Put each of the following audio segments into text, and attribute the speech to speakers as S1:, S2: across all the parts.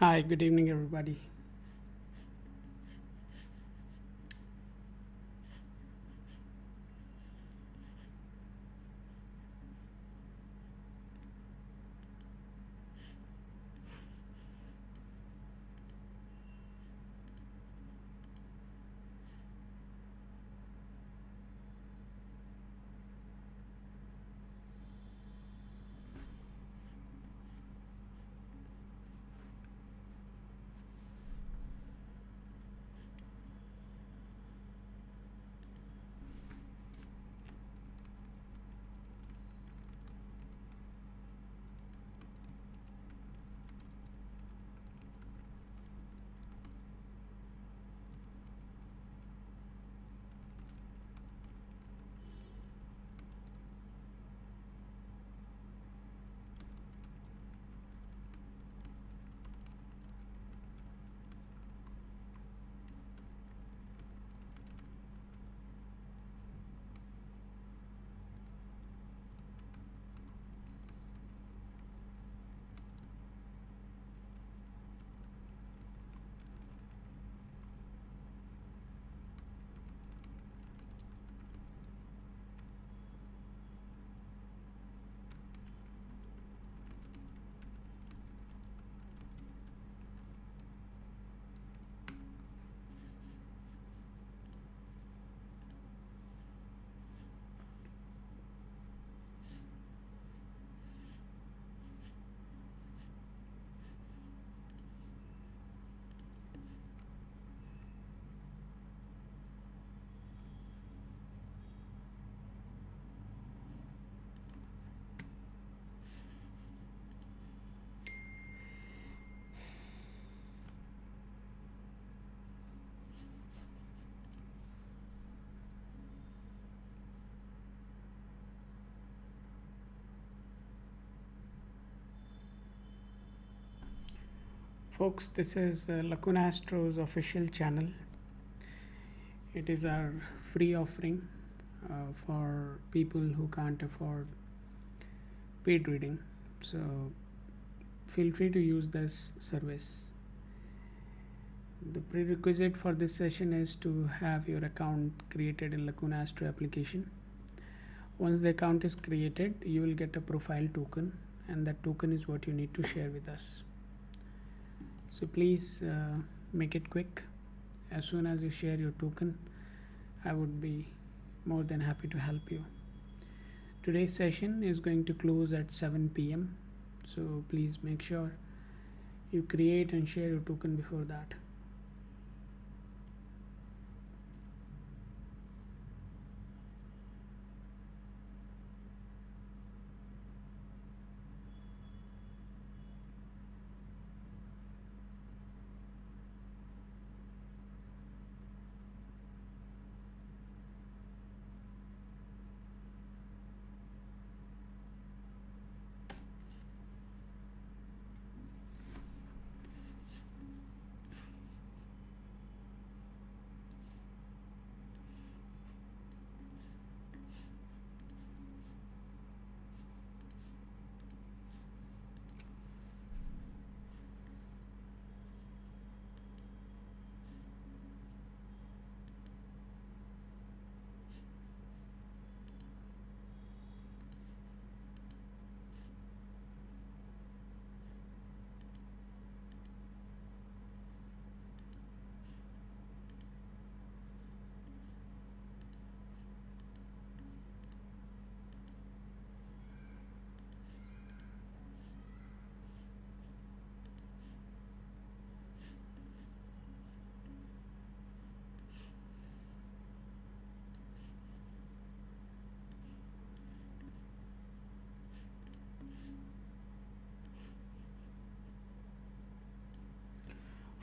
S1: Hi, good evening, everybody. Folks, this is Lacuna Astro's official channel. It is our free offering for people who can't afford paid reading. So, feel free to use this service. The prerequisite for this session is to have your account created in Lacuna Astro application. Once the account is created, you will get a profile token, and that token is what you need to share with us. So please make it quick. As soon as you share your token, I would be more than happy to help you. Today's session is going to close at 7 p.m. So please make sure you create and share your token before that.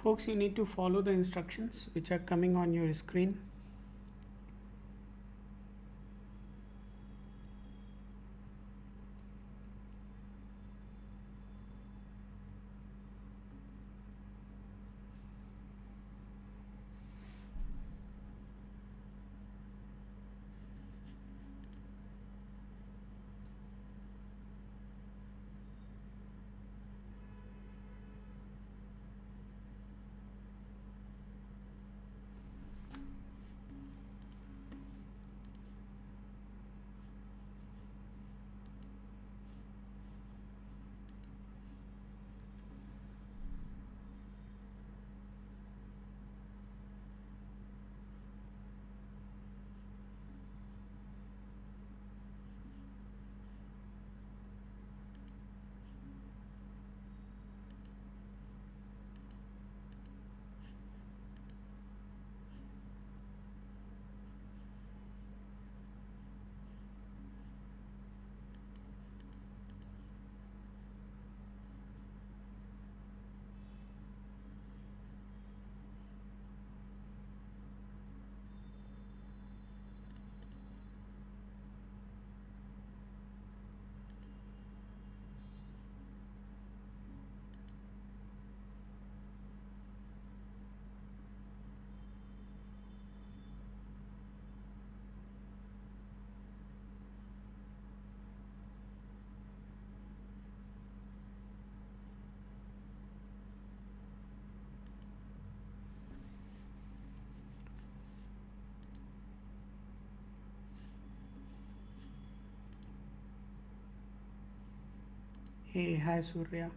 S1: Folks, you need to follow the instructions which are coming on your screen. Hey, hi Surya.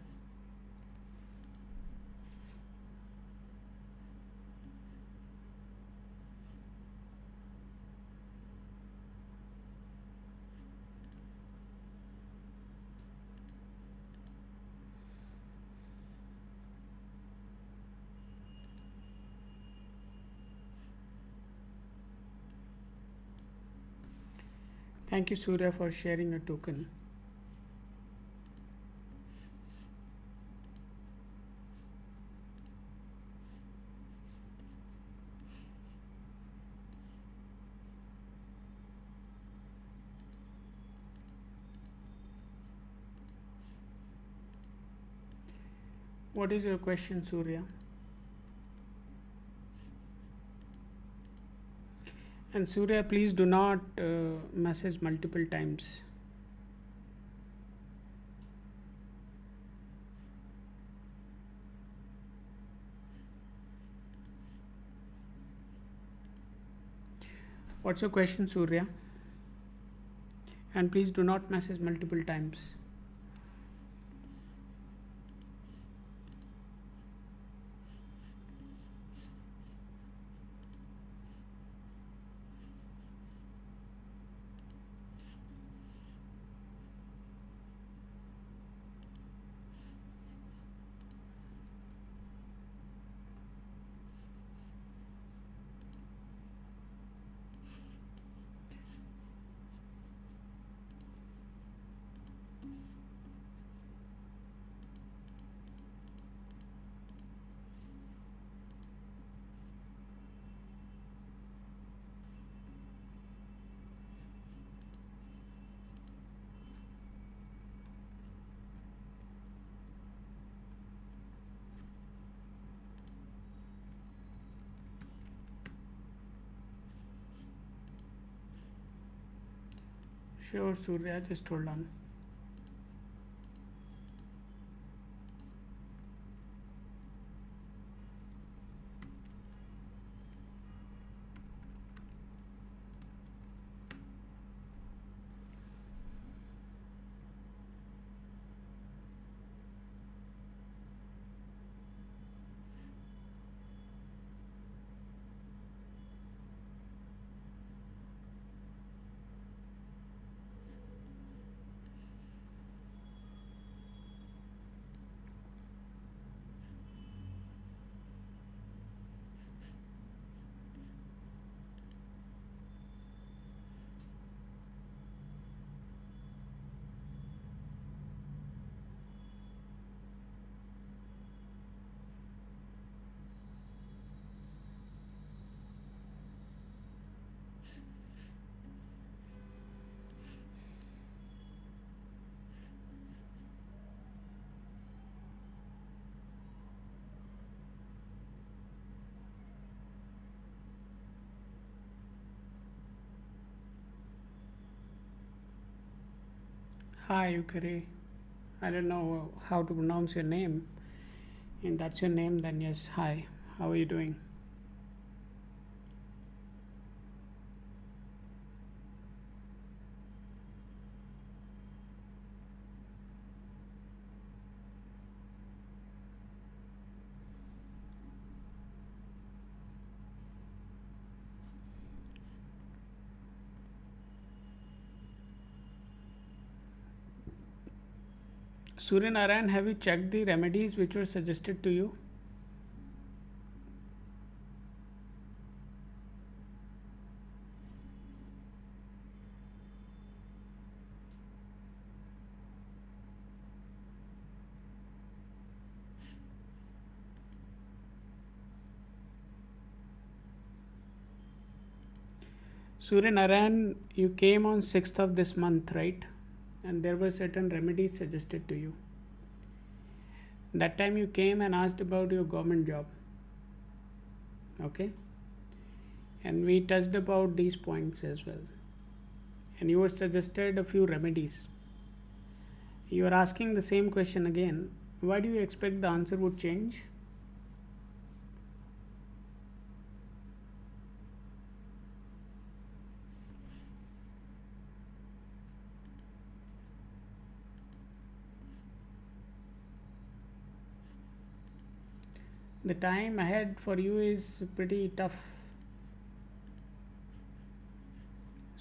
S1: Thank you, Surya, for sharing a token. What is your question, Surya? And Surya, please do not message multiple times. What's your question, Surya? And please do not message multiple times. Sure, Surya, just hold on. Hi, Ukare. I don't know how to pronounce your name. And that's your name, then yes, hi. How are you doing? Surya Narayan, have you checked the remedies which were suggested to you? Surya Narayan, you came on 6th of this month, right? And there were certain remedies suggested to you. That time you came and asked about your government job. Okay? And we touched about these points as well. And you were suggested a few remedies. You are asking the same question again. Why do you expect the answer would change? The time ahead for you is pretty tough,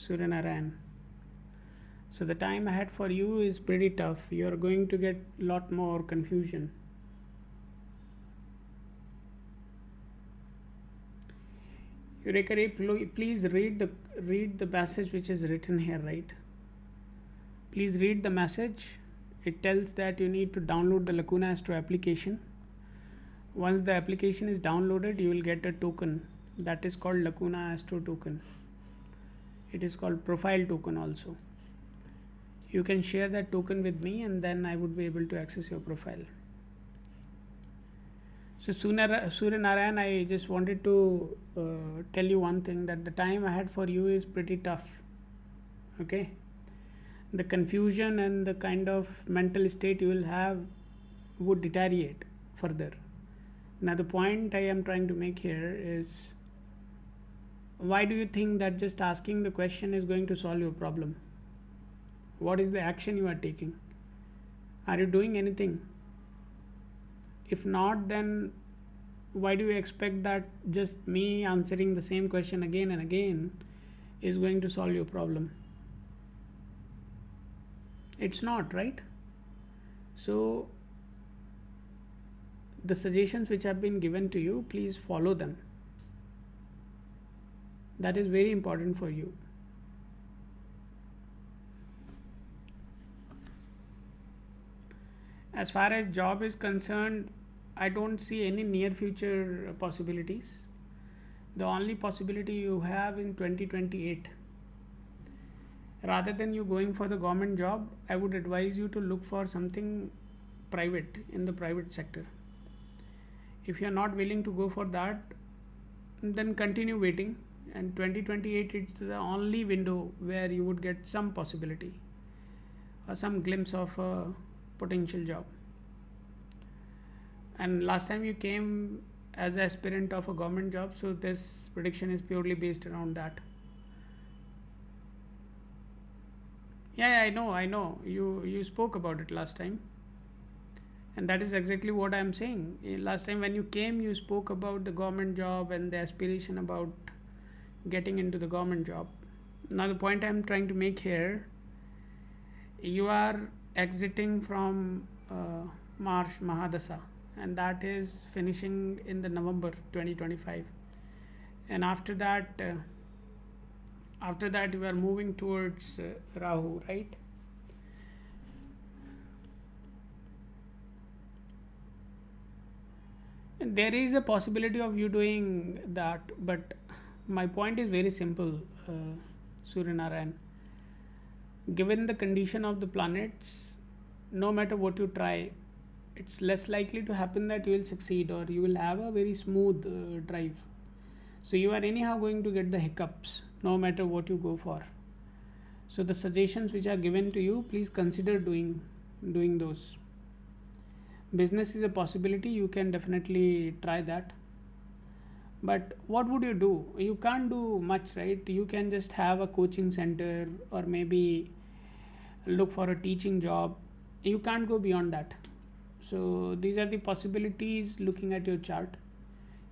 S1: Suryanarayan. So the time ahead for you is pretty tough. You're going to get a lot more confusion. Yurekare, please read the message which is written here, right? Please read the message. It tells that you need to download the Lacuna Astro application. Once the application is downloaded, you will get a token that is called Lacuna Astro token. It is called profile token also. You can share that token with me and then I would be able to access your profile. So Suryanarayan, I just wanted to tell you one thing, that the time ahead for you is pretty tough. Okay, the confusion and the kind of mental state you will have would deteriorate further. Now the point I am trying to make here is, why do you think that just asking the question is going to solve your problem? What is the action you are taking? Are you doing anything? If not, then why do you expect that just me answering the same question again and again is going to solve your problem? It's not, right? So the suggestions which have been given to you, please follow them. That is very important for you. As far as job is concerned, I don't see any near future possibilities. The only possibility you have in 2028. Rather than you going for the government job, I would advise you to look for something private, in the private sector. If you are not willing to go for that, then continue waiting, and 2028 is the only window where you would get some possibility or some glimpse of a potential job. And last time you came as an aspirant of a government job, so this prediction is purely based around that. Yeah, I know. You spoke about it last time. And that is exactly what I am saying. Last time when you came, you spoke about the government job and the aspiration about getting into the government job. Now the point I am trying to make here, you are exiting from March Mahadasa, and that is finishing in the November 2025. And after that you are moving towards Rahu, right? And there is a possibility of you doing that, but my point is very simple, Suryanarayan. Given the condition of the planets, no matter what you try, it's less likely to happen that you will succeed or you will have a very smooth drive. So you are anyhow going to get the hiccups no matter what you go for. So the suggestions which are given to you, please consider doing those. Business is a possibility, you can definitely try that. But what would you do? You can't do much, right? You can just have a coaching center or maybe look for a teaching job. You can't go beyond that. So these are the possibilities looking at your chart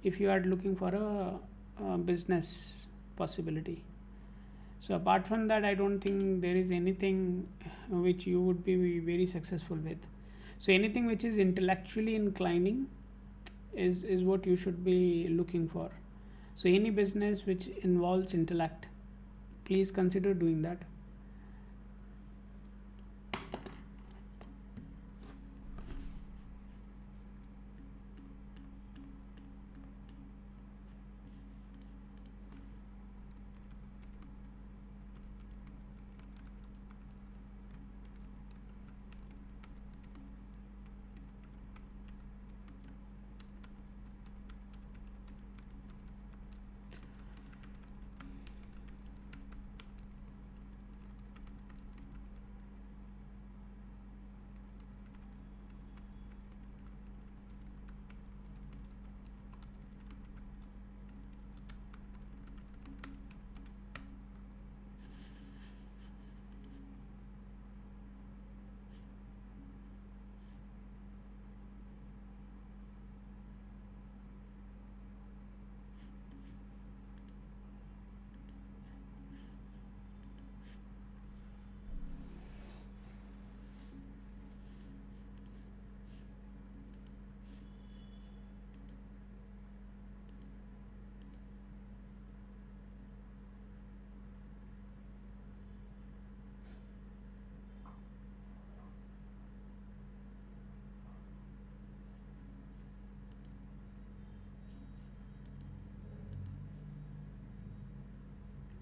S1: if you are looking for a business possibility. So apart from that, I don't think there is anything which you would be very successful with. So anything which is intellectually inclining is what you should be looking for. So any business which involves intellect, please consider doing that.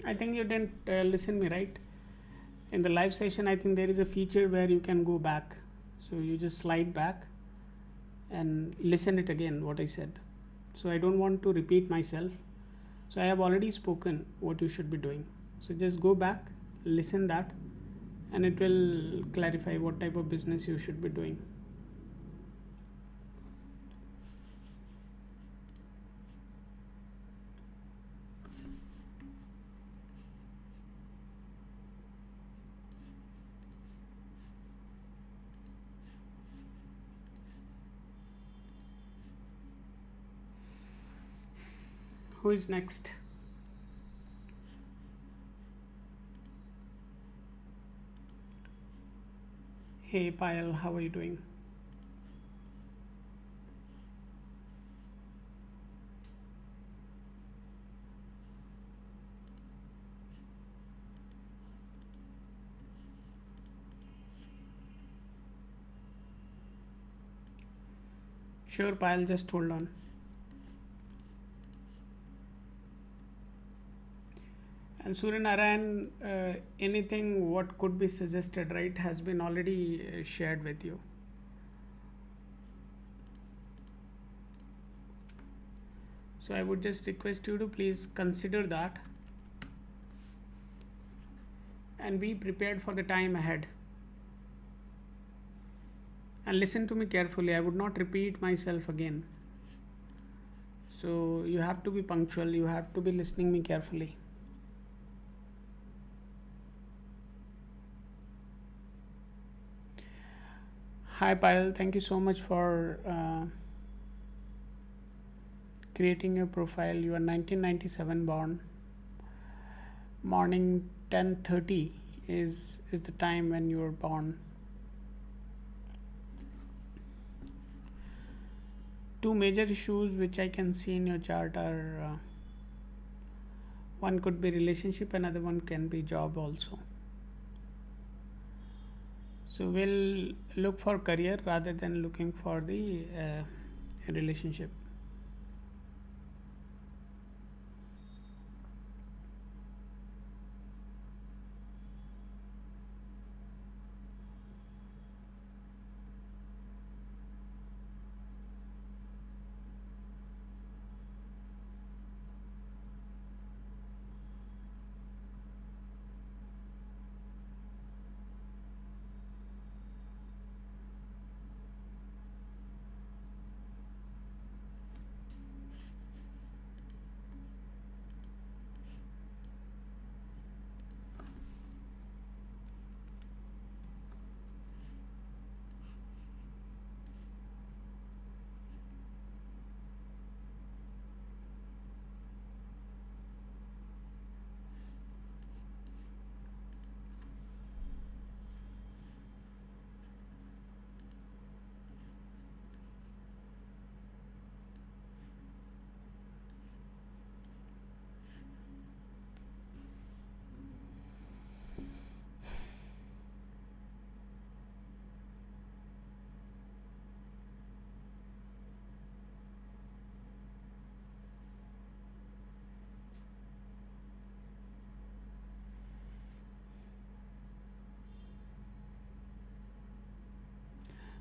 S1: I think you didn't listen me right. In the live session, I think there is a feature where you can go back. So you just slide back and listen it again what I said. So I don't want to repeat myself. So I have already spoken what you should be doing. So just go back, listen that, and it will clarify what type of business you should be doing. Who is next? Hey Payal, how are you doing? Sure, Payal, just hold on. And Surya Narayan, anything what could be suggested, right, has been already shared with you. So I would just request you to please consider that and be prepared for the time ahead. And listen to me carefully. I would not repeat myself again. So you have to be punctual. You have to be listening me carefully. Hi Payal, thank you so much for creating your profile. You are 1997 born. Morning 10:30 is the time when you were born. Two major issues which I can see in your chart are one could be relationship, another one can be job also. So we'll look for career rather than looking for the relationship.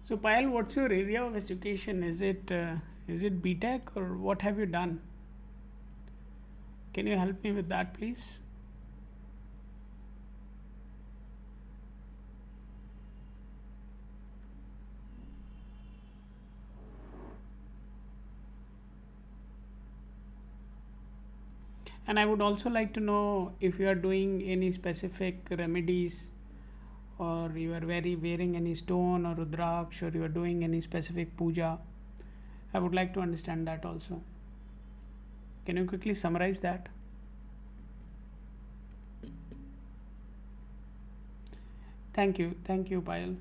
S1: So Payal, what's your area of education? Is it BTech or what have you done? Can you help me with that, please? And I would also like to know if you are doing any specific remedies, or you are wearing any stone or rudraksh, or you are doing any specific puja. I would like to understand that also. Can you quickly summarize that? Thank you, Payal.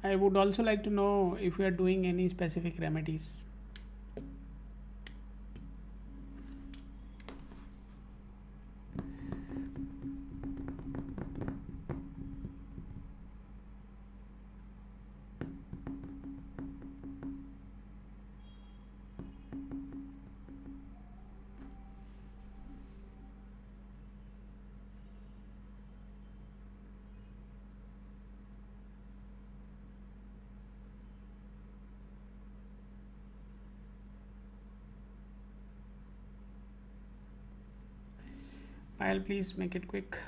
S1: I would also like to know if you are doing any specific remedies. Payal, please make it quick.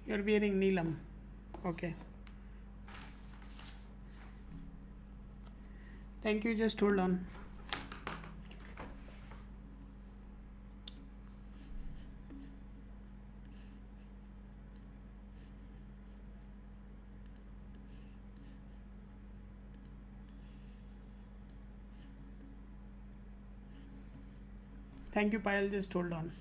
S1: You're wearing Neelam. Okay. Thank you. Just hold on. Thank you, Payal. Just hold on.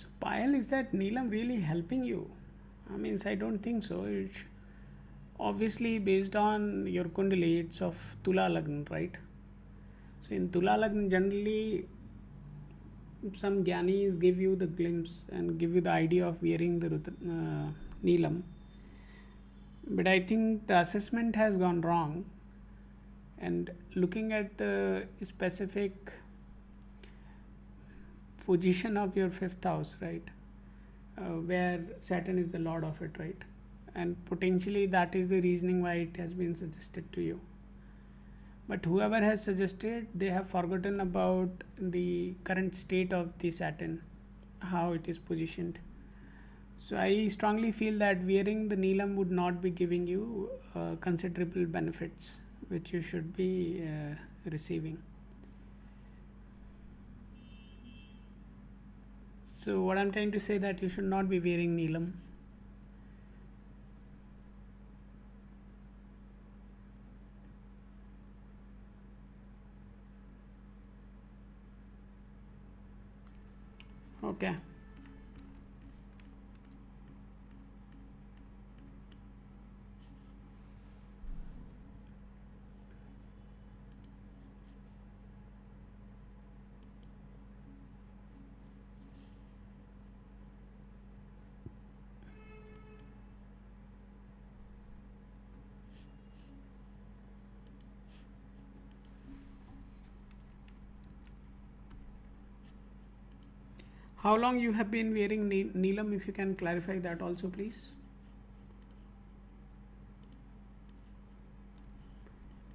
S1: So, Payal, is that Neelam really helping you? I mean, I don't think so. It's obviously based on your Kundali, it's of Tula Lagna, right? So, in Tula Lagna, generally, some Gyanis give you the glimpse and give you the idea of wearing the Neelam. But I think the assessment has gone wrong. And looking at the specific position of your fifth house, right, where Saturn is the lord of it, right, and potentially that is the reasoning why it has been suggested to you. But whoever has suggested, they have forgotten about the current state of the Saturn, how it is positioned. So I strongly feel that wearing the Neelam would not be giving you considerable benefits which you should be receiving. So what I'm trying to say that you should not be wearing Neelam. Okay. How long you have been wearing Neelam, if you can clarify that also, please.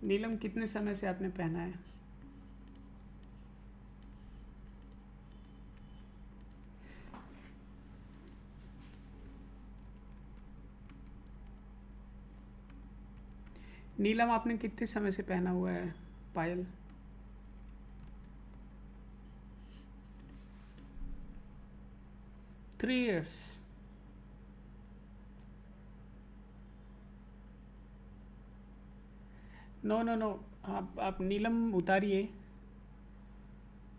S1: नीलम कितने समय से आपने पहना है? नीलम आपने कितने समय से पहना हुआ है पायल? Three years. No no no, आप नीलम उतारिए.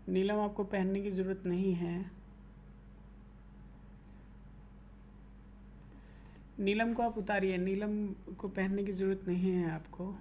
S1: नीलम आपको पहनने की ज़रूरत नहीं है. नीलम को आप उतारिए, नीलम को पहनने की ज़रूरत नहीं है आपको।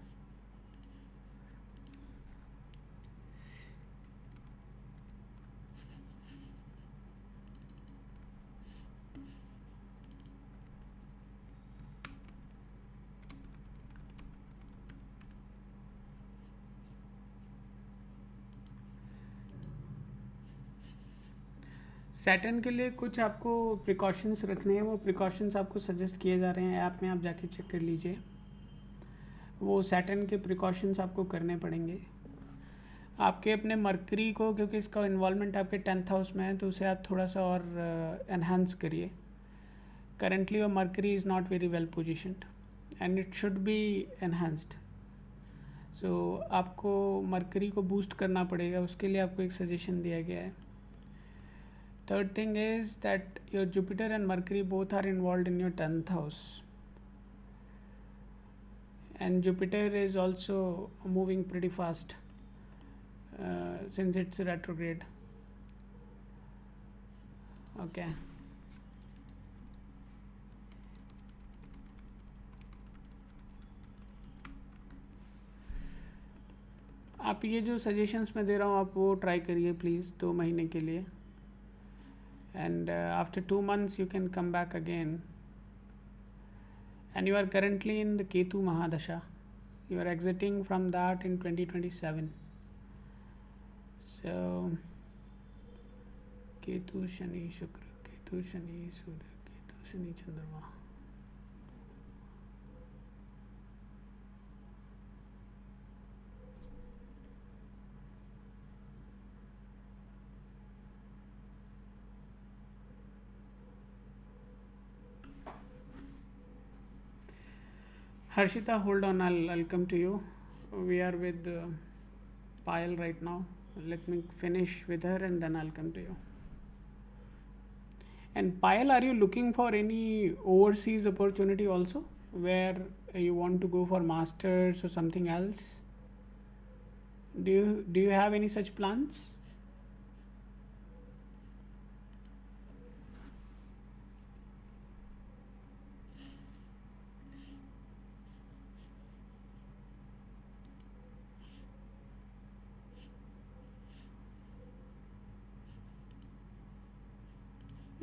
S1: सैटर्न के लिए कुछ आपको प्रिकॉशंस रखने हैं, वो प्रिकॉशंस आपको सजेस्ट किए जा रहे हैं ऐप में, आप जाके चेक कर लीजिए। वो सैटर्न के प्रिकॉशंस आपको करने पड़ेंगे। आपके अपने मरकरी को, क्योंकि इसका इन्वॉल्वमेंट आपके 10th हाउस में है, तो उसे आप थोड़ा सा और एनहांस करिए। Currently your mercury is not very well positioned and it should be enhanced. So आपको मरकरी को बूस्ट करना पड़ेगा, उसके लिए आपको एक सजेशन दिया गया है। Third thing is that your Jupiter and Mercury both are involved in your 10th house. And Jupiter is also moving pretty fast since it's retrograde. Okay. आप ये जो सजेशंस मैं दे रहा हूँ आप वो ट्राई करिए प्लीज़ 2 महीने के लिए। And after 2 months you can come back again. And you are currently in the Ketu Mahadasha. You are exiting from that in 2027. So Ketu Shani Shukra, Ketu Shani Surya, Ketu Shani Chandrama. Harshita, hold on, I'll come to you. We are with Payal right now. Let me finish with her and then I'll come to you. And Payal, are you looking for any overseas opportunity also, where you want to go for masters or something else? Do you have any such plans?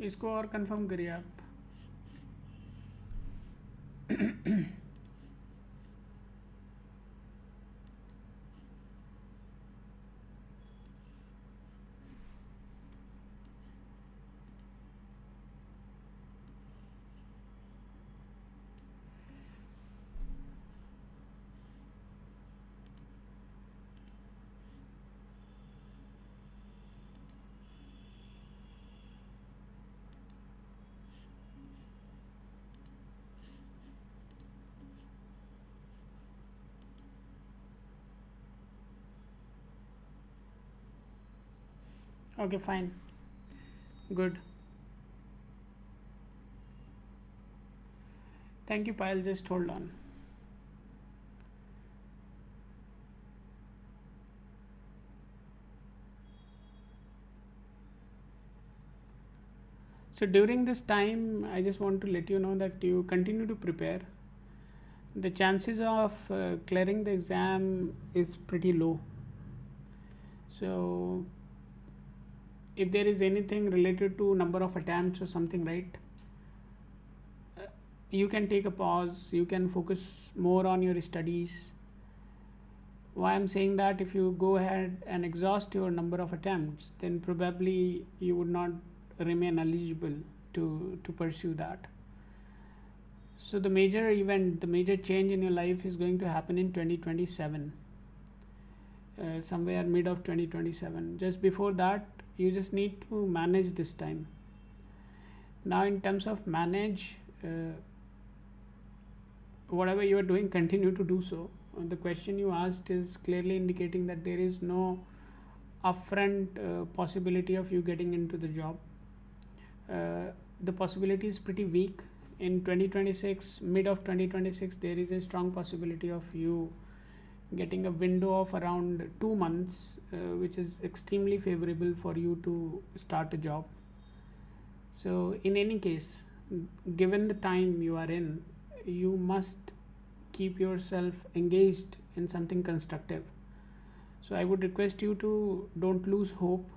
S1: इसको और confirm करिए आप। Okay, fine. Good. Thank you, Payal. Just hold on. So during this time, I just want to let you know that you continue to prepare. The chances of clearing the exam is pretty low. So if there is anything related to number of attempts or something, right, you can take a pause, you can focus more on your studies. Why I'm saying that, if you go ahead and exhaust your number of attempts, then probably you would not remain eligible to pursue that. So the major event, the major change in your life is going to happen in 2027, somewhere mid of 2027. Just before that, you just need to manage this time. Now in terms of manage, whatever you are doing, continue to do so. The question you asked is clearly indicating that there is no upfront possibility of you getting into the job. The possibility is pretty weak. In 2026, mid of 2026, there is a strong possibility of you getting a window of around 2 months, which is extremely favorable for you to start a job. So in any case, given the time you are in, you must keep yourself engaged in something constructive. So I would request you to don't lose hope,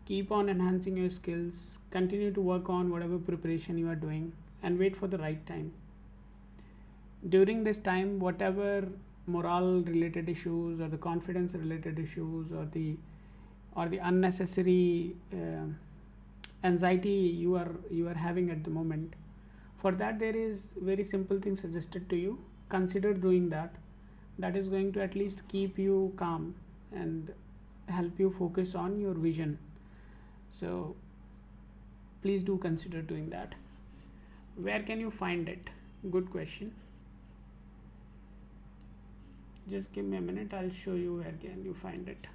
S1: keep on enhancing your skills, continue to work on whatever preparation you are doing, and wait for the right time. During this time, whatever morale related issues or the confidence related issues or the unnecessary anxiety you are having at the moment, for that there is very simple thing suggested to you. Consider doing that. That is going to at least keep you calm and help you focus on your vision. So please do consider doing that. Where can you find it? Good question. Just give me a minute, I'll show you where can you find it.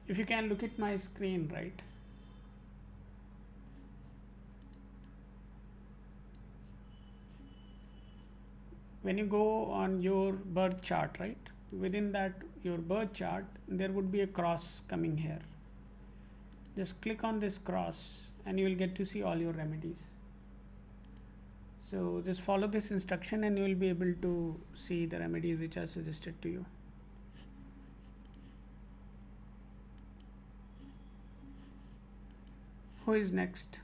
S1: If you can look at my screen, right? When you go on your birth chart, right? Within that, your birth chart, there would be a cross coming here. Just click on this cross and you will get to see all your remedies. So just follow this instruction and you will be able to see the remedies which are suggested to you. Who is next?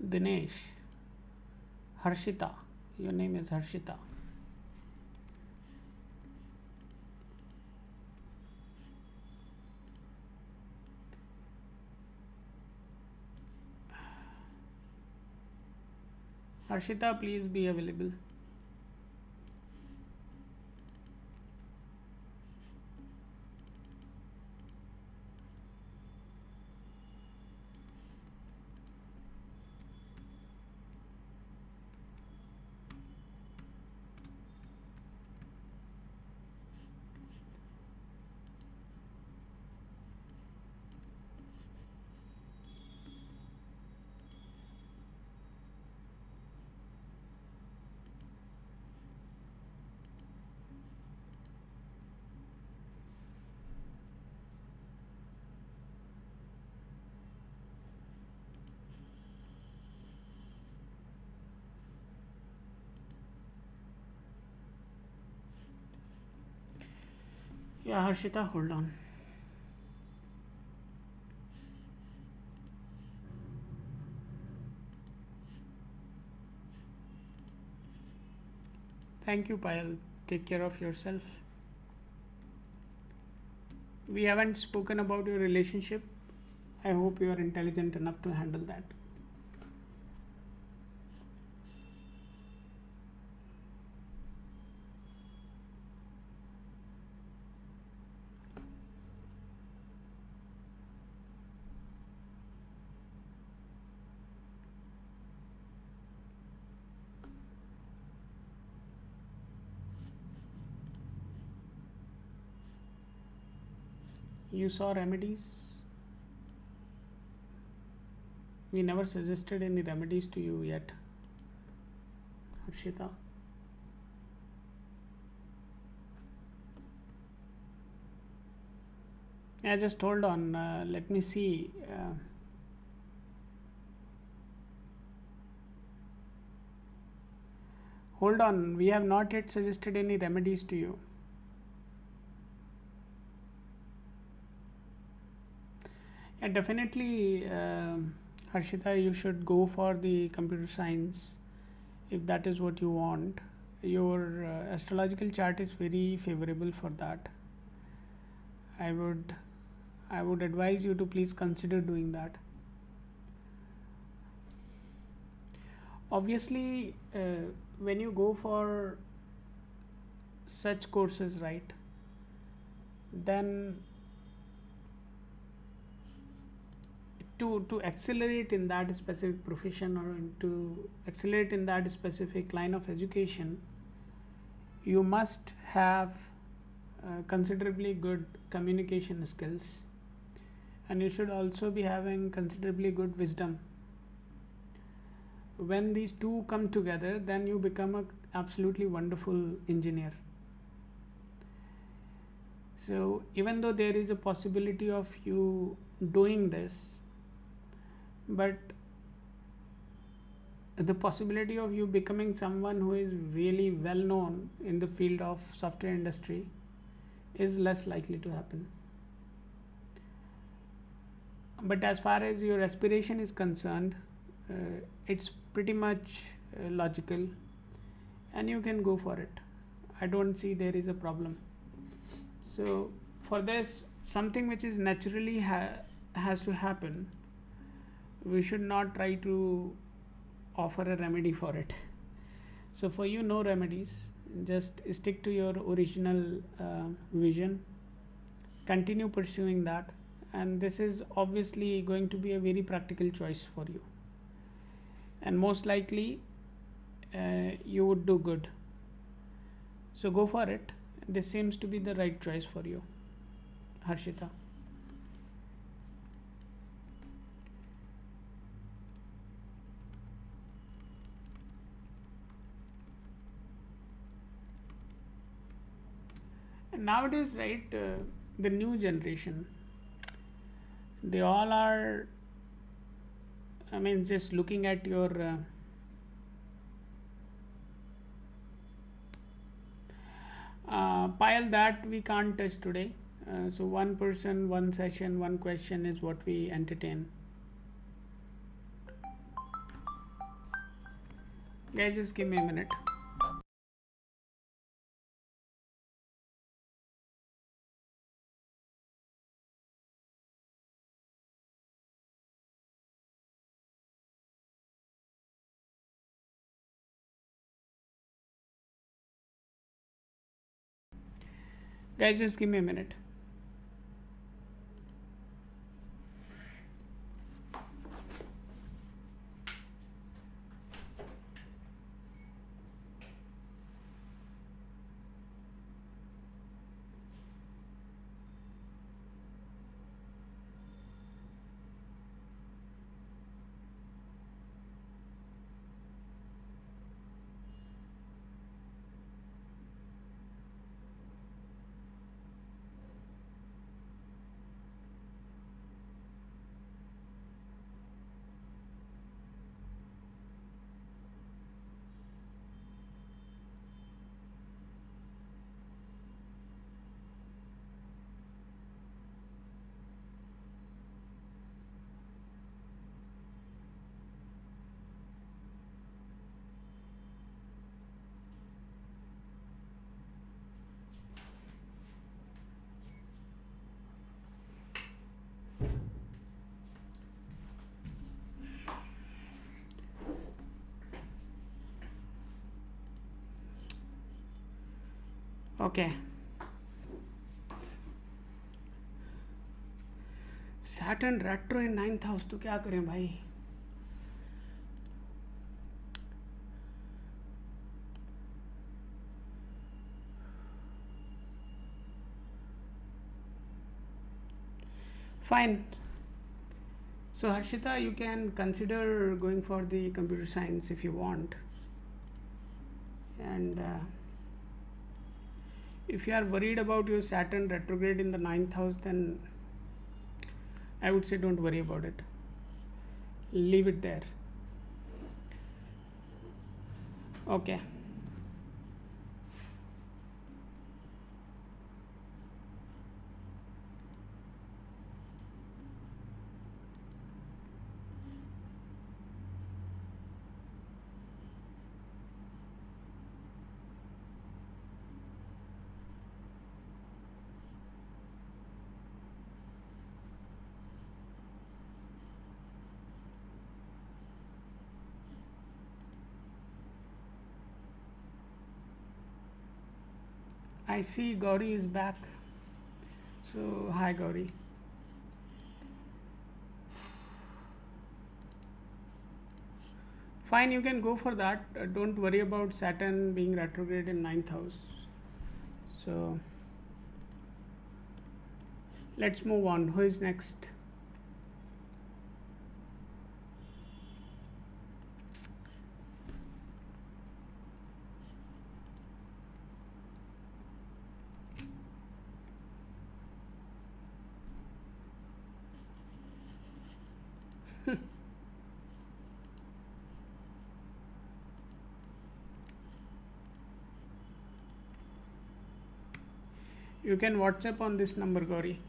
S1: Dinesh. Harshita. Your name is Harshita. Harshita, please be available. Yeah, Harshita, hold on. Thank you, Payal. Take care of yourself. We haven't spoken about your relationship. I hope you are intelligent enough to handle that. You saw remedies? We never suggested any remedies to you yet, Harshita. Yeah, just hold on. Let me see. Hold on. We have not yet suggested any remedies to you. Yeah, definitely, Harshita, you should go for the computer science if that is what you want. Your astrological chart is very favorable for that. I would advise you to please consider doing that. Obviously, when you go for such courses, right, then to accelerate in that specific profession or to accelerate in that specific line of education, you must have considerably good communication skills, and you should also be having considerably good wisdom. When these two come together, then you become a absolutely wonderful engineer. So even though there is a possibility of you doing this, but the possibility of you becoming someone who is really well known in the field of software industry is less likely to happen. But as far as your aspiration is concerned, it's pretty much logical, and you can go for it. I don't see there is a problem. So for this, something which is naturally has to happen, we should not try to offer a remedy for it. So for you, no remedies, just stick to your original vision, continue pursuing that, and this is obviously going to be a very practical choice for you, and most likely you would do good. So go for it. This seems to be the right choice for you, Harshita. And nowadays, right, the new generation, they all are, I mean, just looking at your pile that we can't touch today. So one person, one session, one question is what we entertain. Guys, just give me a minute. Guys, just give me a minute. Okay. Saturn retro in 9th house, तो क्या करें भाई? Fine. So Harshita, you can consider going for the computer science if you want, and if you are worried about your Saturn retrograde in the 9th house, then I would say don't worry about it. Leave it there. Okay. I see Gauri is back. So, hi Gauri. Fine, you can go for that. Don't worry about Saturn being retrograde in 9th house. So, Let's move on. Who is next? You can WhatsApp on this number, Gauri.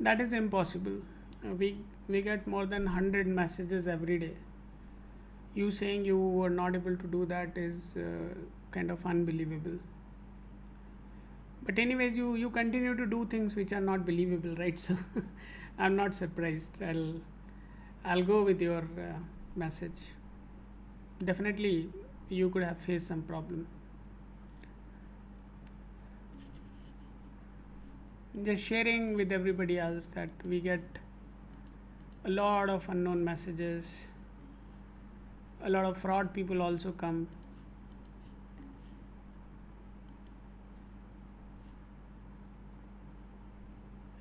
S1: That is impossible. We get more than 100 messages every day. You saying you were not able to do that is kind of unbelievable. But anyways, you continue to do things which are not believable, right? So I'm not surprised. I'll go with your message. Definitely, you could have faced some problem. Just sharing with everybody else that we get a lot of unknown messages. A lot of fraud people also come.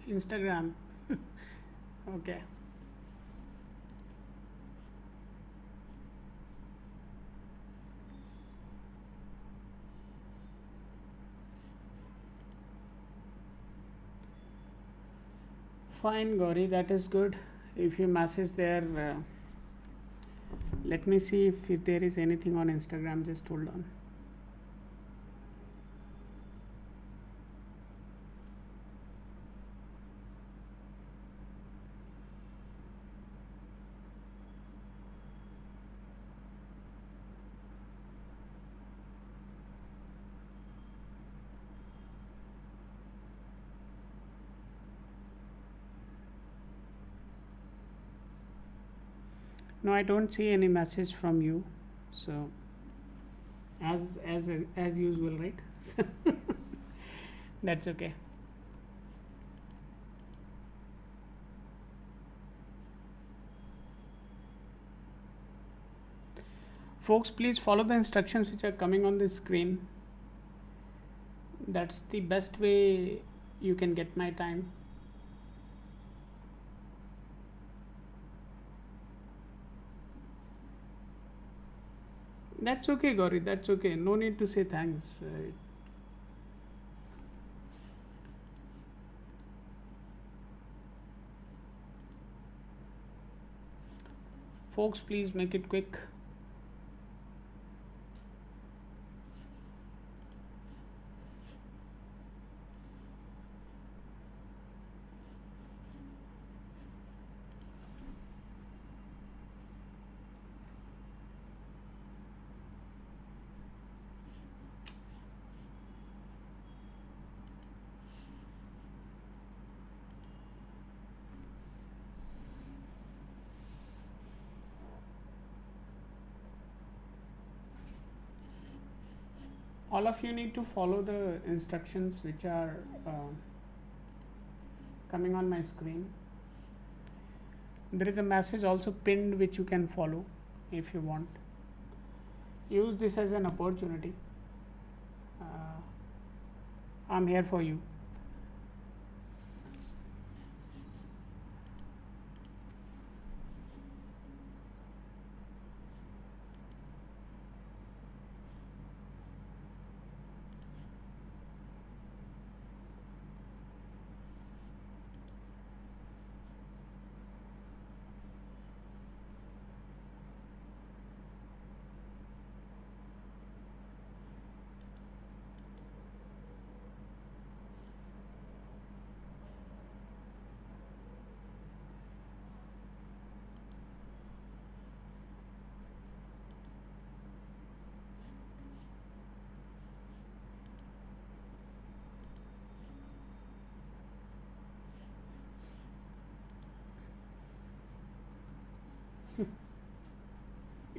S1: Instagram. Okay. Fine, Gauri, that is good. If you message there, let me see if there is anything on Instagram. Just hold on. No, I don't see any message from you. So as usual, right? That's okay. Folks, please follow the instructions which are coming on the screen. That's the best way you can get my time. That's okay, Gauri. That's okay. No need to say thanks. Folks, please make it quick. All of you need to follow the instructions which are coming on my screen. There is a message also pinned which you can follow if you want. Use this as an opportunity. I'm here for you.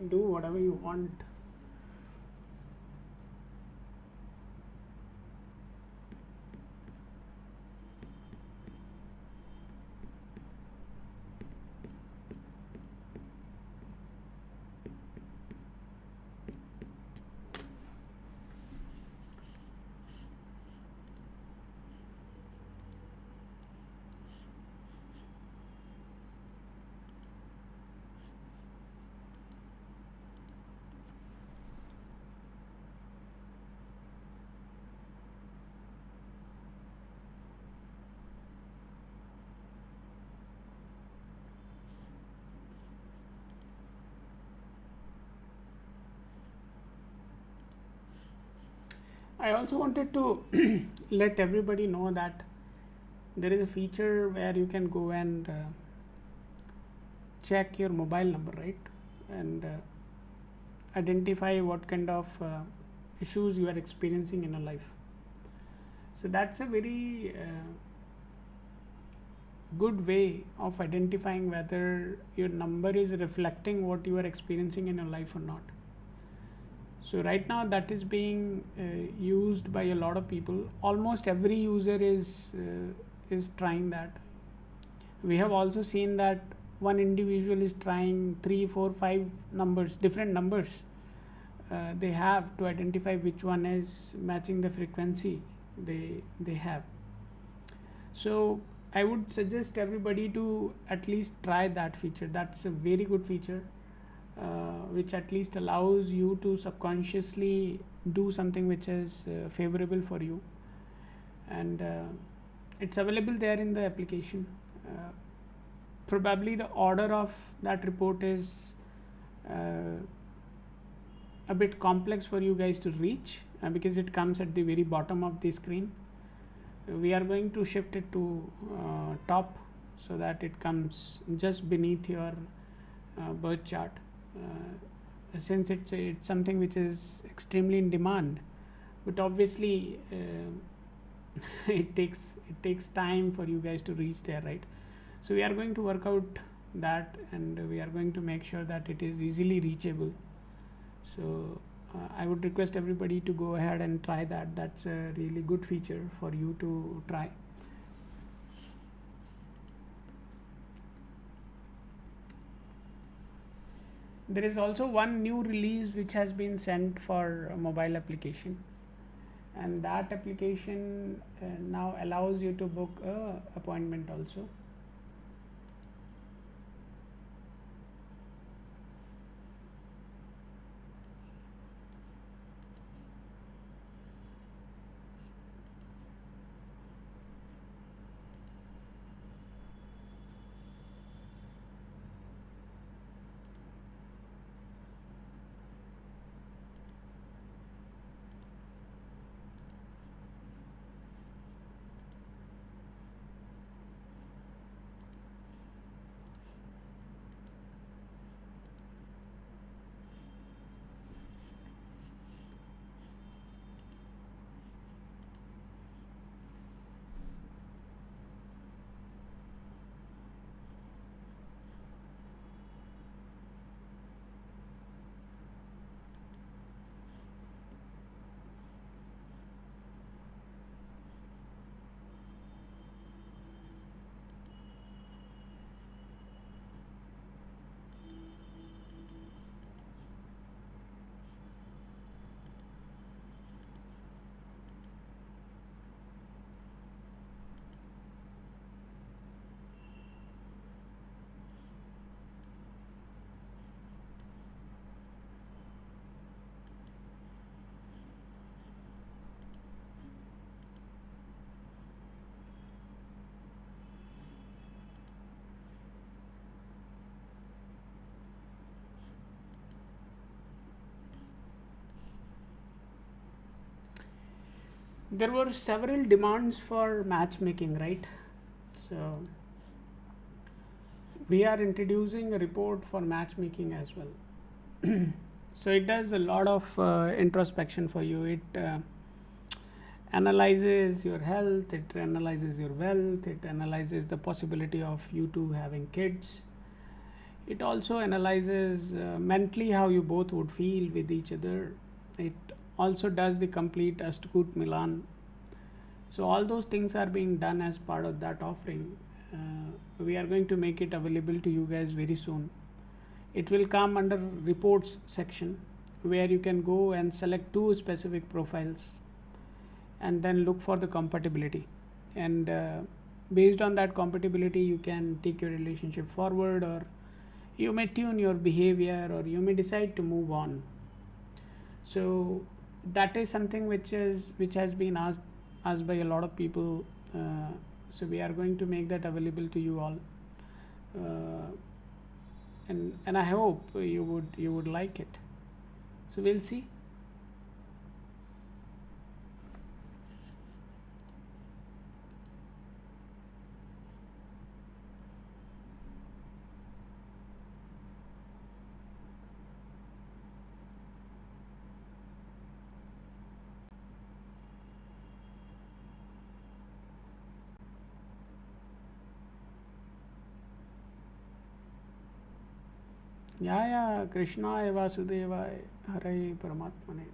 S1: Do whatever you want. I also wanted to let everybody know that there is a feature where you can go and check your mobile number, right? And identify what kind of issues you are experiencing in your life. So that's a very good way of identifying whether your number is reflecting what you are experiencing in your life or not. So right now that is being used by a lot of people. Almost every user is trying that. We have also seen that one individual is trying 3, 4, 5 numbers, different numbers they have to identify which one is matching the frequency they have. So I would suggest everybody to at least try that feature. That's a very good feature, which at least allows you to subconsciously do something which is favorable for you, and it's available there in the application. Probably the order of that report is a bit complex for you guys to reach because it comes at the very bottom of the screen. We are going to shift it to top so that it comes just beneath your birth chart, since it's something which is extremely in demand, but obviously it takes time for you guys to reach there, right? So we are going to work out that, and we are going to make sure that it is easily reachable. So I would request everybody to go ahead and try that. That's a really good feature for you to try. There is also one new release which has been sent for a mobile application, and that application now allows you to book a appointment also. There were several demands for matchmaking, right? So we are introducing a report for matchmaking as well. So it does a lot of introspection for you. It analyzes your health, it analyzes your wealth, it analyzes the possibility of you two having kids, It also analyzes mentally how you both would feel with each other. It also does the complete Astakut Milan. So all those things are being done as part of that offering. We are going to make it available to you guys very soon. It will come under reports section, where you can go and select two specific profiles and then look for the compatibility, and based on that compatibility you can take your relationship forward, or you may tune your behavior, or you may decide to move on. So that is something which has been asked by a lot of people. So we are going to make that available to you all, uh, and I hope you would like it. So we'll see. या कृष्णाय वासुदेवाय हरे परमात्मने.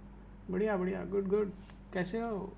S1: बढ़िया बढ़िया, good good. कैसे हो?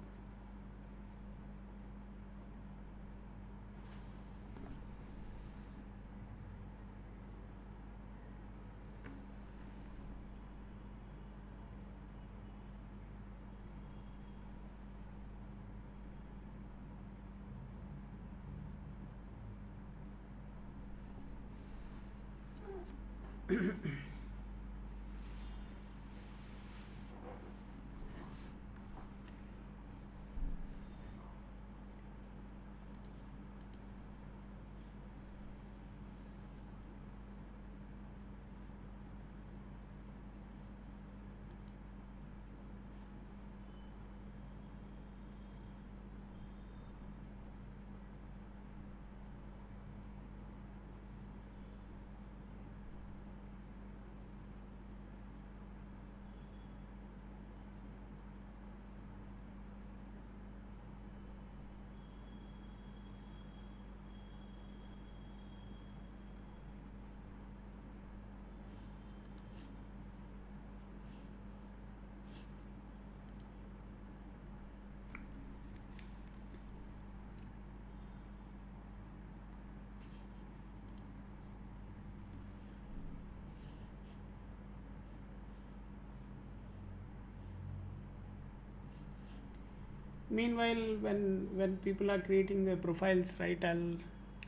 S1: Meanwhile, when people are creating their profiles, right,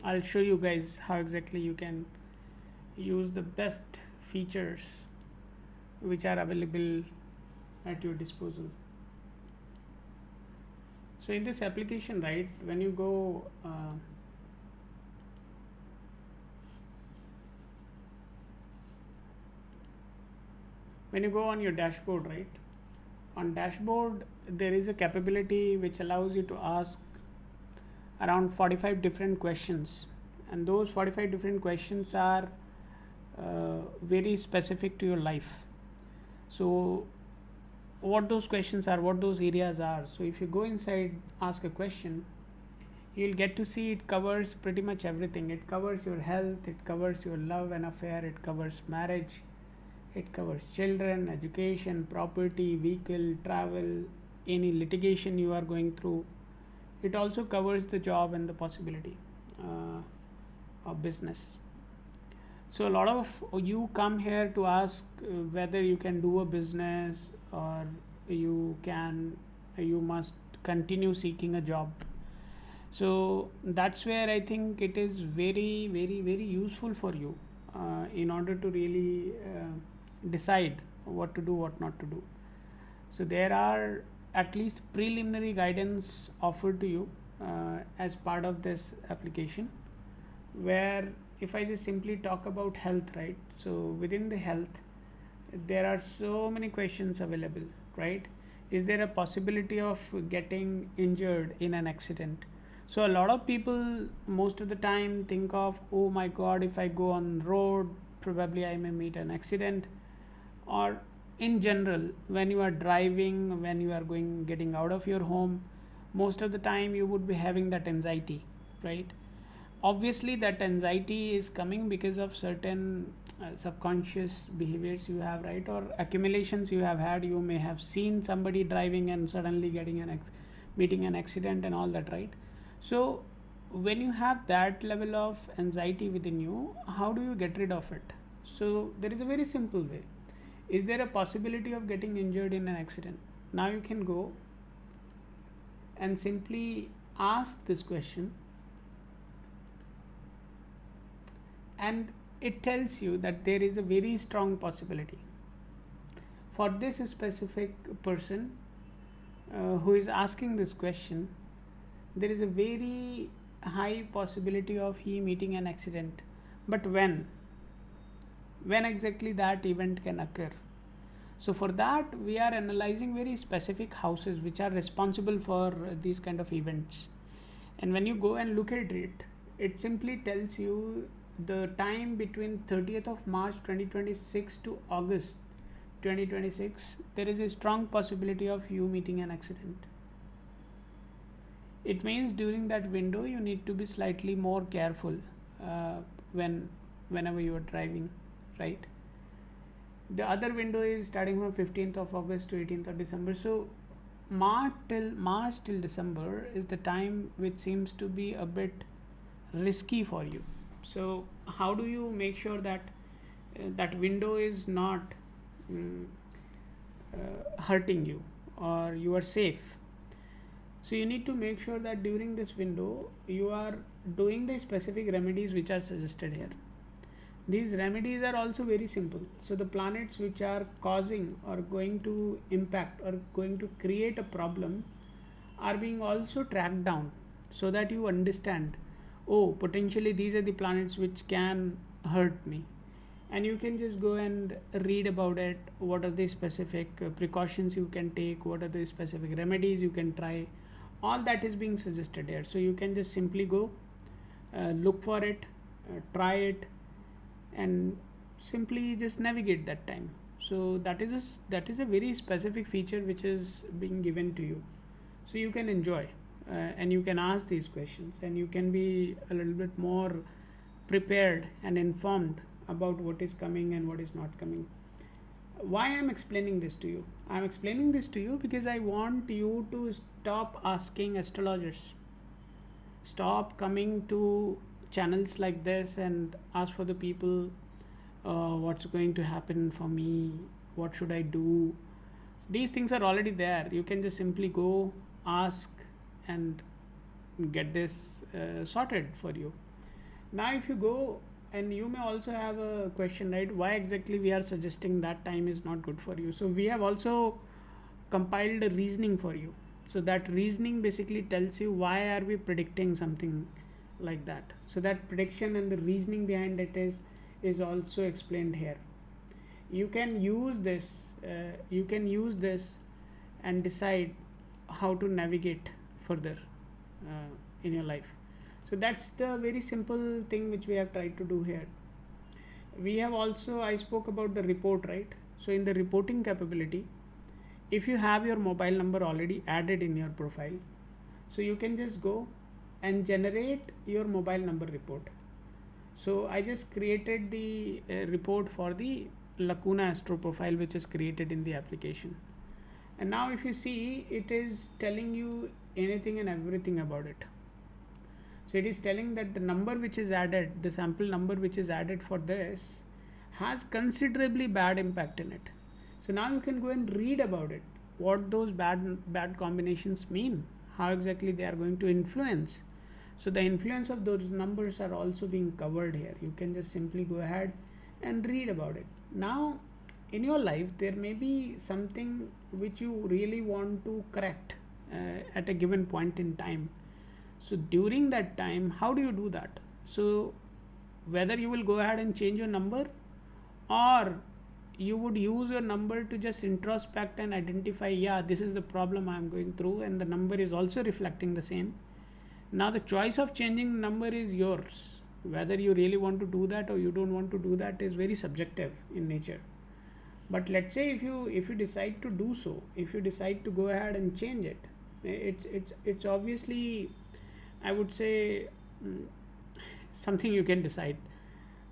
S1: I'll show you guys how exactly you can use the best features which are available at your disposal. So in this application, right, when you go on your dashboard, right, on dashboard there is a capability which allows you to ask around 45 different questions, and those 45 different questions are very specific to your life. So what those questions are, what those areas are. So if you go inside, ask a question, you'll get to see it covers pretty much everything. It covers your health, it covers your love and affair, it covers marriage, it covers children, education, property, vehicle, travel, any litigation you are going through. It also covers the job and the possibility of business. So a lot of you come here to ask whether you can do a business, or you must continue seeking a job. So that's where I think it is very very very useful for you in order to really decide what to do, what not to do. So there are at least preliminary guidance offered to you as part of this application, where if I just simply talk about health, right, so within the health there are so many questions available, right? Is there a possibility of getting injured in an accident? So a lot of people most of the time think of, oh my god, if I go on road probably I may meet an accident. Or in general, when you are driving, when you are getting out of your home, most of the time you would be having that anxiety, right? obviously that anxiety is coming because of certain subconscious behaviors you have, right, or accumulations you have had. You may have seen somebody driving and suddenly getting meeting an accident and all that, right? So when you have that level of anxiety within you, how do you get rid of it? So there is a very simple way. Is there a possibility of getting injured in an accident? Now you can go and simply ask this question, and it tells you that there is a very strong possibility for this specific person who is asking this question. There is a very high possibility of he meeting an accident, but when exactly that event can occur? So for that we are analyzing very specific houses which are responsible for these kind of events, and when you go and look at it, it simply tells you the time between 30th of March 2026 to August 2026, there is a strong possibility of you meeting an accident. It means during that window you need to be slightly more careful whenever you are driving, right? The other window is starting from 15th of August to 18th of December. So March till December is the time which seems to be a bit risky for you. So how do you make sure that that window is not hurting you, or you are safe? So you need to make sure that during this window you are doing the specific remedies which are suggested here. These remedies are also very simple. So the planets which are causing or going to impact or going to create a problem are being also tracked down, so that you understand, oh, potentially these are the planets which can hurt me, and you can just go and read about it. What are the specific precautions you can take, what are the specific remedies you can try, all that is being suggested here. So you can just simply go look for it, try it, and simply just navigate that time. So that is a very specific feature which is being given to you, so you can enjoy and you can ask these questions, and you can be a little bit more prepared and informed about what is coming and what is not coming. Why I'm explaining this to you? I'm explaining this to you because I want you to stop asking astrologers. Stop coming to channels like this and ask for the people, what's going to happen for me, what should I do. These things are already there. You can just simply go, ask, and get this sorted for you. Now if you go, and you may also have a question, right, why exactly we are suggesting that time is not good for you. So we have also compiled a reasoning for you. So that reasoning basically tells you why are we predicting something like that. So that prediction and the reasoning behind it is also explained here. You can use this and decide how to navigate further in your life. So that's the very simple thing which we have tried to do here. We have also, I spoke about the report, right? So in the reporting capability, if you have your mobile number already added in your profile, so you can just go and generate your mobile number report. So I just created the report for the Lacuna Astro profile which is created in the application. And now if you see, it is telling you anything and everything about it. So it is telling that the number which is added, the sample number which is added for this, has considerably bad impact in it. So now you can go and read about it, what those bad combinations mean, how exactly they are going to influence. So the influence of those numbers are also being covered here. You can just simply go ahead and read about it. Now in your life there may be something which you really want to correct at a given point in time. So during that time, how do you do that? So whether you will go ahead and change your number, or you would use your number to just introspect and identify, yeah, this is the problem I am going through, and the number is also reflecting the same. Now the choice of changing the number is yours. Whether you really want to do that or you don't want to do that is very subjective in nature. But let's say if you decide to do so, if you decide to go ahead and change it, it's obviously, I would say, something you can decide.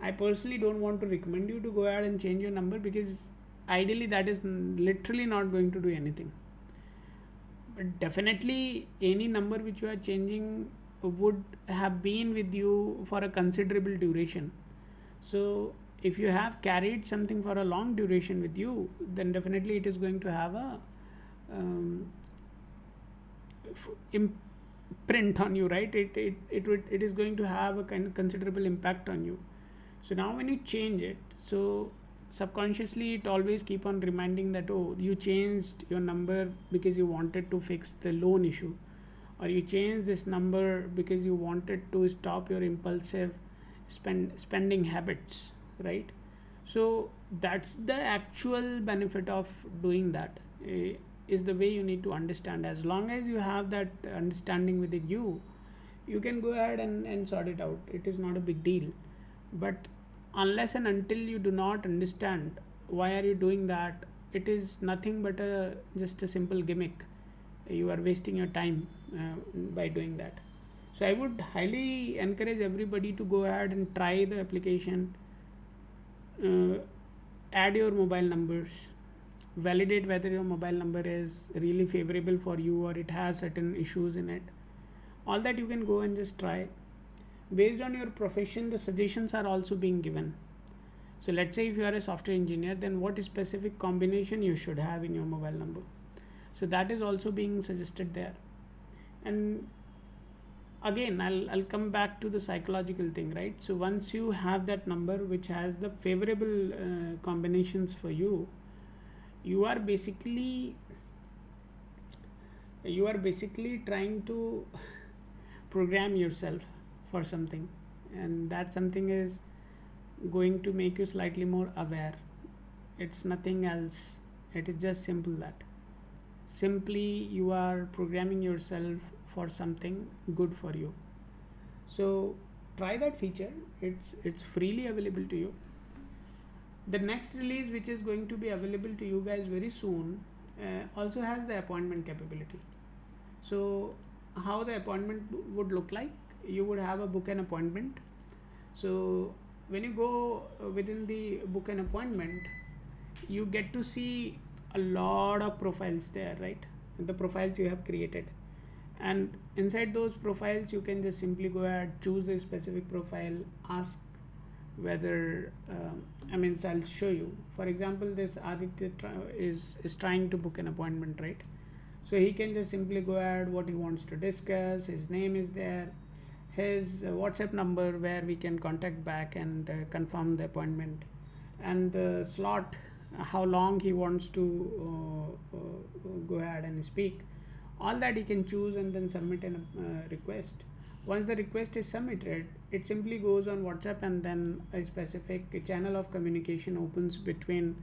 S1: I personally don't want to recommend you to go ahead and change your number, because ideally that is literally not going to do anything. But definitely any number which you are changing would have been with you for a considerable duration. So if you have carried something for a long duration with you, then definitely it is going to have a imprint on you, right? It is going to have a kind of considerable impact on you. So now when you change it, so subconsciously it always keep on reminding that, oh, you changed your number because you wanted to fix the loan issue, or you changed this number because you wanted to stop your impulsive spending habits, right? So that's the actual benefit of doing that, is the way you need to understand. As long as you have that understanding within you, you can go ahead and sort it out. It is not a big deal. But unless and until you do not understand why are you doing that, it is nothing but just a simple gimmick. You are wasting your time by doing that. So I would highly encourage everybody to go ahead and try the application, add your mobile numbers, validate whether your mobile number is really favorable for you or it has certain issues in it. All that you can go and just try. Based on your profession, the suggestions are also being given. So let's say if you are a software engineer, then what specific combination you should have in your mobile number. So that is also being suggested there. And again, I'll come back to the psychological thing, right? So once you have that number which has the favorable combinations for you, you are basically trying to program yourself for something, and that something is going to make you slightly more aware. It's nothing else. It is just simple that simply you are programming yourself for something good for you. So try that feature. It's freely available to you. The next release, which is going to be available to you guys very soon, also has the appointment capability. So how the appointment would look like, you would have a book an appointment. So when you go within the book an appointment, you get to see a lot of profiles there, right? The profiles you have created, and inside those profiles you can just simply go ahead, choose a specific profile, ask whether so I'll show you. For example, this Aditya is trying to book an appointment, right? So he can just simply go ahead what he wants to discuss, his name is there, his WhatsApp number where we can contact back and confirm the appointment, and the slot, how long he wants to go ahead and speak. All that he can choose and then submit a request. Once the request is submitted, it simply goes on WhatsApp, and then a specific channel of communication opens between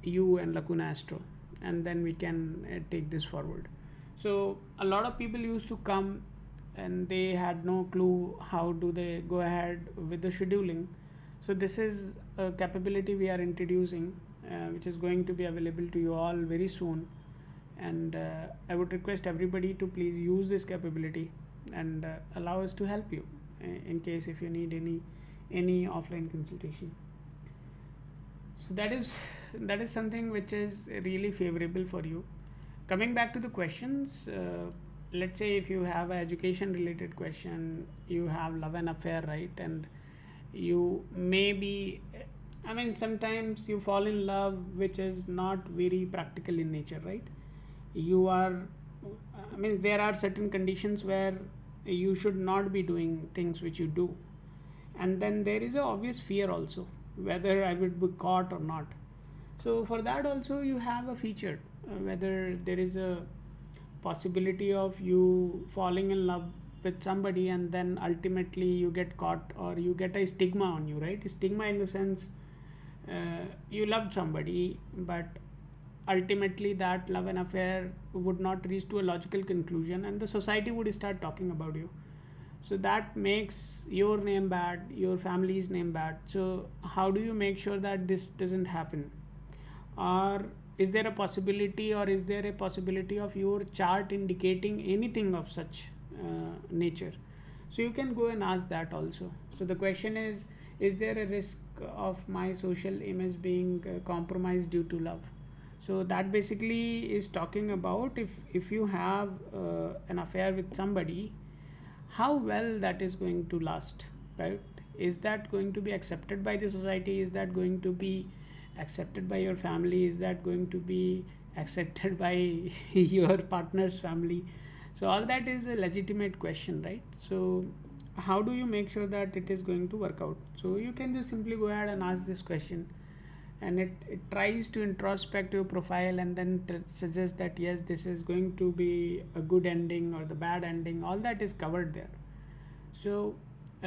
S1: you and Lacuna Astro, and then we can take this forward. So a lot of people used to come and they had no clue how do they go ahead with the scheduling. So this is a capability we are introducing, which is going to be available to you all very soon. And I would request everybody to please use this capability and allow us to help you in case if you need any offline consultation. So that is something which is really favorable for you. Coming back to the questions, let's say if you have an education related question, you have love and affair, right? And you maybe, sometimes you fall in love which is not very practical in nature, right? You are, there are certain conditions where you should not be doing things which you do, and then there is a obvious fear also whether I would be caught or not. So for that also you have a feature, whether there is a possibility of you falling in love with somebody and then ultimately you get caught, or you get a stigma on you, right? Stigma in the sense you loved somebody, but ultimately that love and affair would not reach to a logical conclusion, and the society would start talking about you. So that makes your name bad, your family's name bad. So how do you make sure that this doesn't happen? Or is there a possibility of your chart indicating anything of such nature? So you can go and ask that also. So the question is there a risk of my social image being compromised due to love? So that basically is talking about if you have an affair with somebody, how well that is going to last, right? Is that going to be accepted by the society? Is that going to be accepted by your family? Is that going to be accepted by your partner's family? So all that is a legitimate question, right? So how do you make sure that it is going to work out? So you can just simply go ahead and ask this question, and it tries to introspect your profile and then suggests that yes, this is going to be a good ending or the bad ending. All that is covered there. So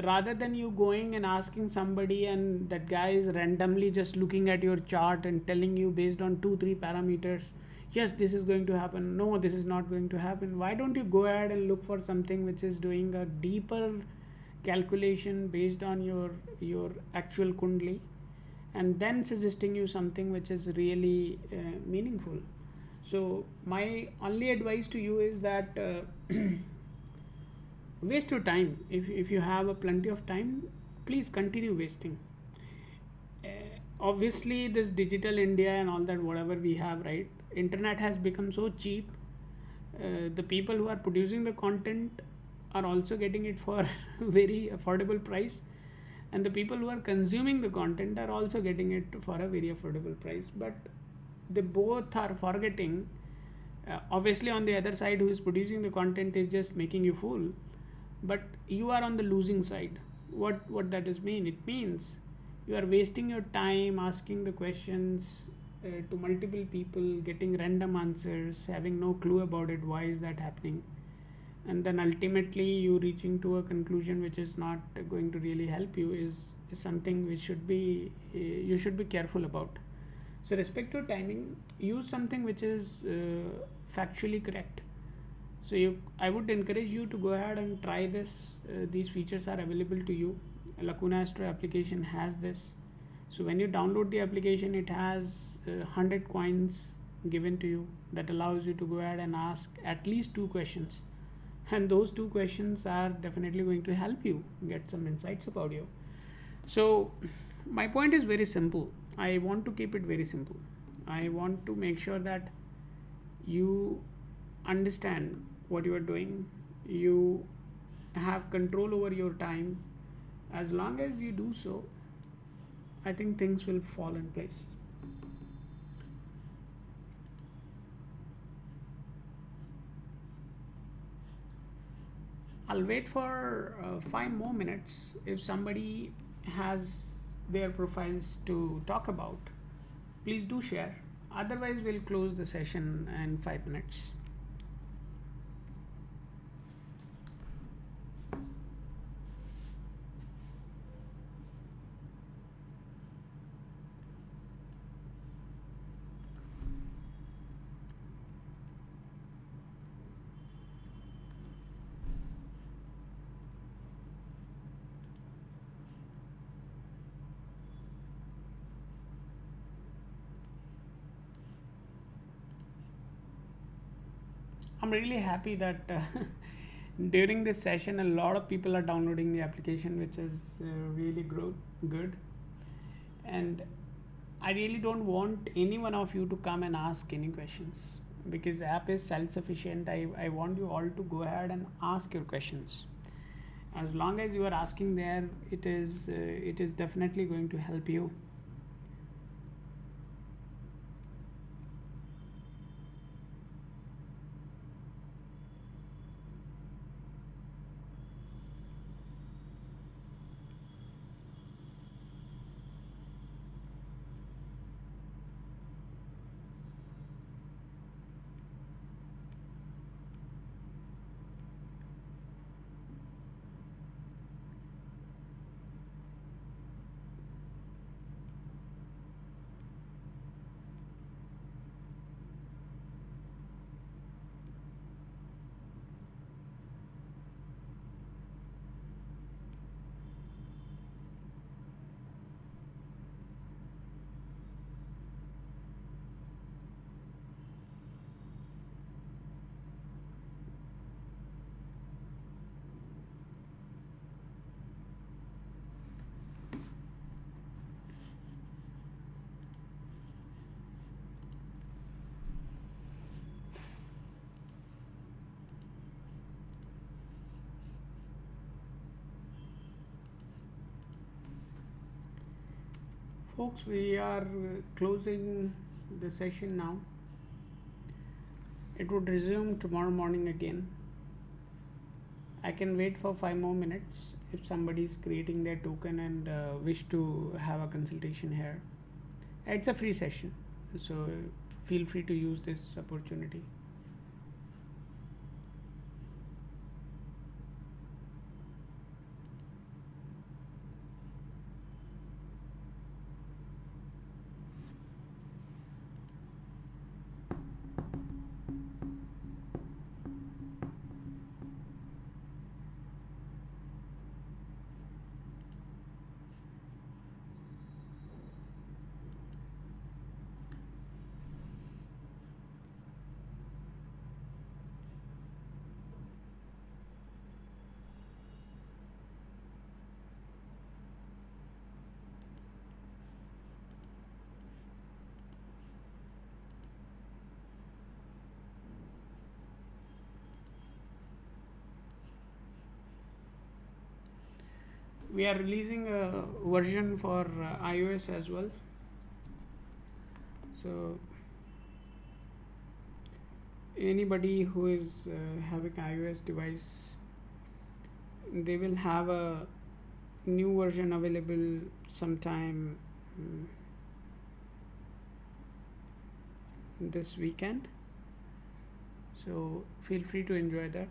S1: rather than you going and asking somebody and that guy is randomly just looking at your chart and telling you based on 2 3 parameters, yes, this is going to happen, no, this is not going to happen, why don't you go ahead and look for something which is doing a deeper calculation based on your actual kundli, and then suggesting you something which is really meaningful. So my only advice to you is that waste your time. If you have a plenty of time, please continue wasting. uh, Obviously this digital India and all that whatever we have, right, internet has become so cheap. The people who are producing the content are also getting it for very affordable price, and the people who are consuming the content are also getting it for a very affordable price, but they both are forgetting, obviously on the other side who is producing the content is just making you fool, but you are on the losing side. What that does mean? It means you are wasting your time asking the questions to multiple people, getting random answers, having no clue about it, why is that happening, and then ultimately you reaching to a conclusion which is not going to really help you is something which should be you should be careful about. So respect your timing, use something which is factually correct. So I would encourage you to go ahead and try this. These features are available to you. Lacuna Astro application has this. So when you download the application, it has 100 coins given to you that allows you to go ahead and ask at least 2 questions, and those 2 questions are definitely going to help you get some insights about you. So my point is very simple. I want to keep it very simple. I want to make sure that you understand what you are doing. You have control over your time. As long as you do so, I think things will fall in place. I'll wait for 5 more minutes. If somebody has their profiles to talk about, please do share. Otherwise, we'll close the session in 5 minutes. I'm really happy that during this session, a lot of people are downloading the application, which is really good. And I really don't want any one of you to come and ask any questions, because app is self-sufficient. I want you all to go ahead and ask your questions. As long as you are asking there, it is definitely going to help you. Folks, we are closing the session now. It would resume tomorrow morning again. I can wait for 5 more minutes if somebody is creating their token and wish to have a consultation here. It's a free session, so feel free to use this opportunity. We are releasing a version for iOS as well. So anybody who is having iOS device, they will have a new version available sometime this weekend. So feel free to enjoy that.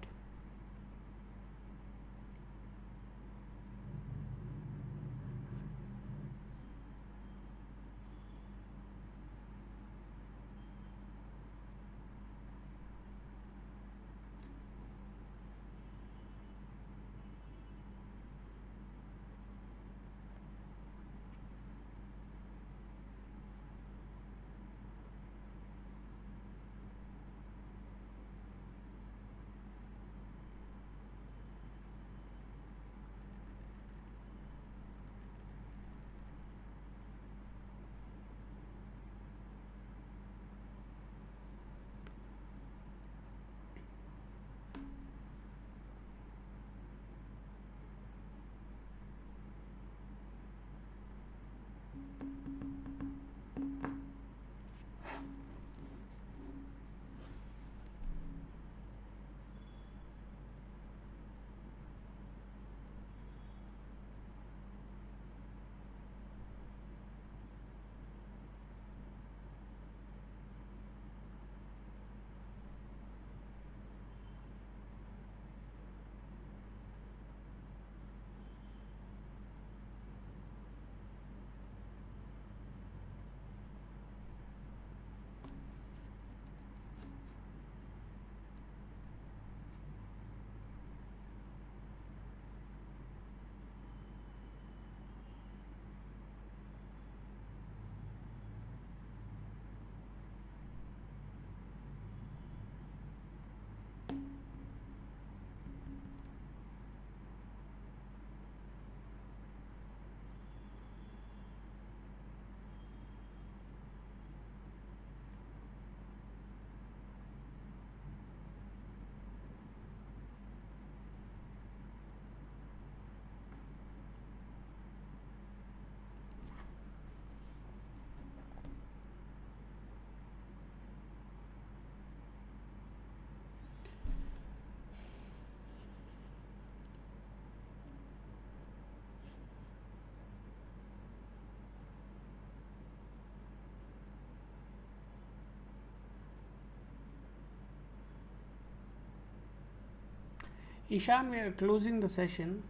S1: Ishan, we are closing the session.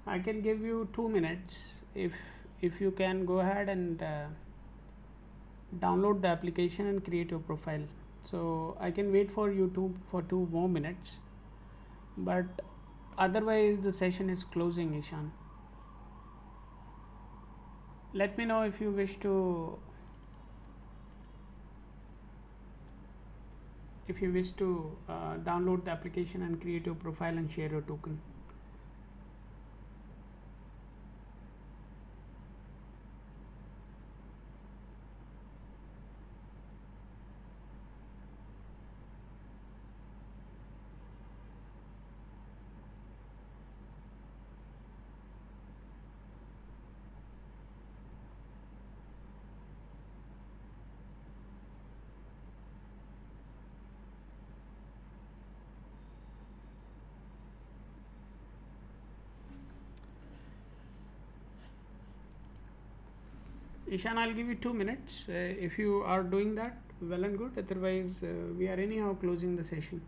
S1: I can give you 2 minutes if you can go ahead and download the application and create your profile. So I can wait for you for 2 more minutes, but otherwise the session is closing. Ishan, let me know if you wish to download the application and create your profile and share your token. Ishan, I'll give you 2 minutes. If you are doing that, well and good. Otherwise, we are anyhow closing the session.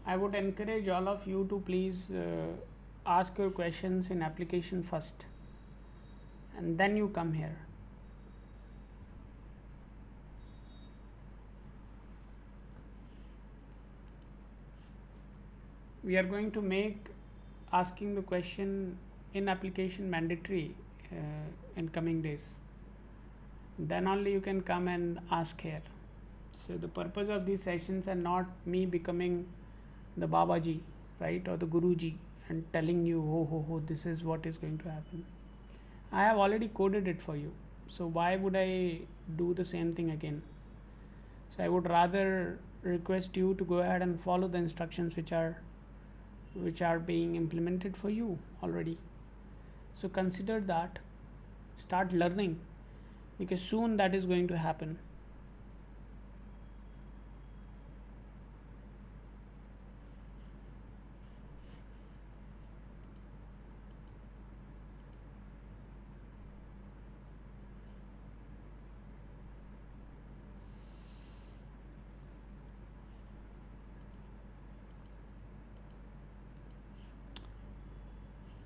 S1: I would encourage all of you to please ask your questions in application first, and then you come here. We are going to make asking the question in application mandatory in coming days. Then only you can come and ask here. So the purpose of these sessions are not me becoming the Babaji, right, or the Guruji and telling you, oh, this is what is going to happen. I have already coded it for you. So why would I do the same thing again? So I would rather request you to go ahead and follow the instructions which are being implemented for you already. So consider that, start learning, because soon that is going to happen.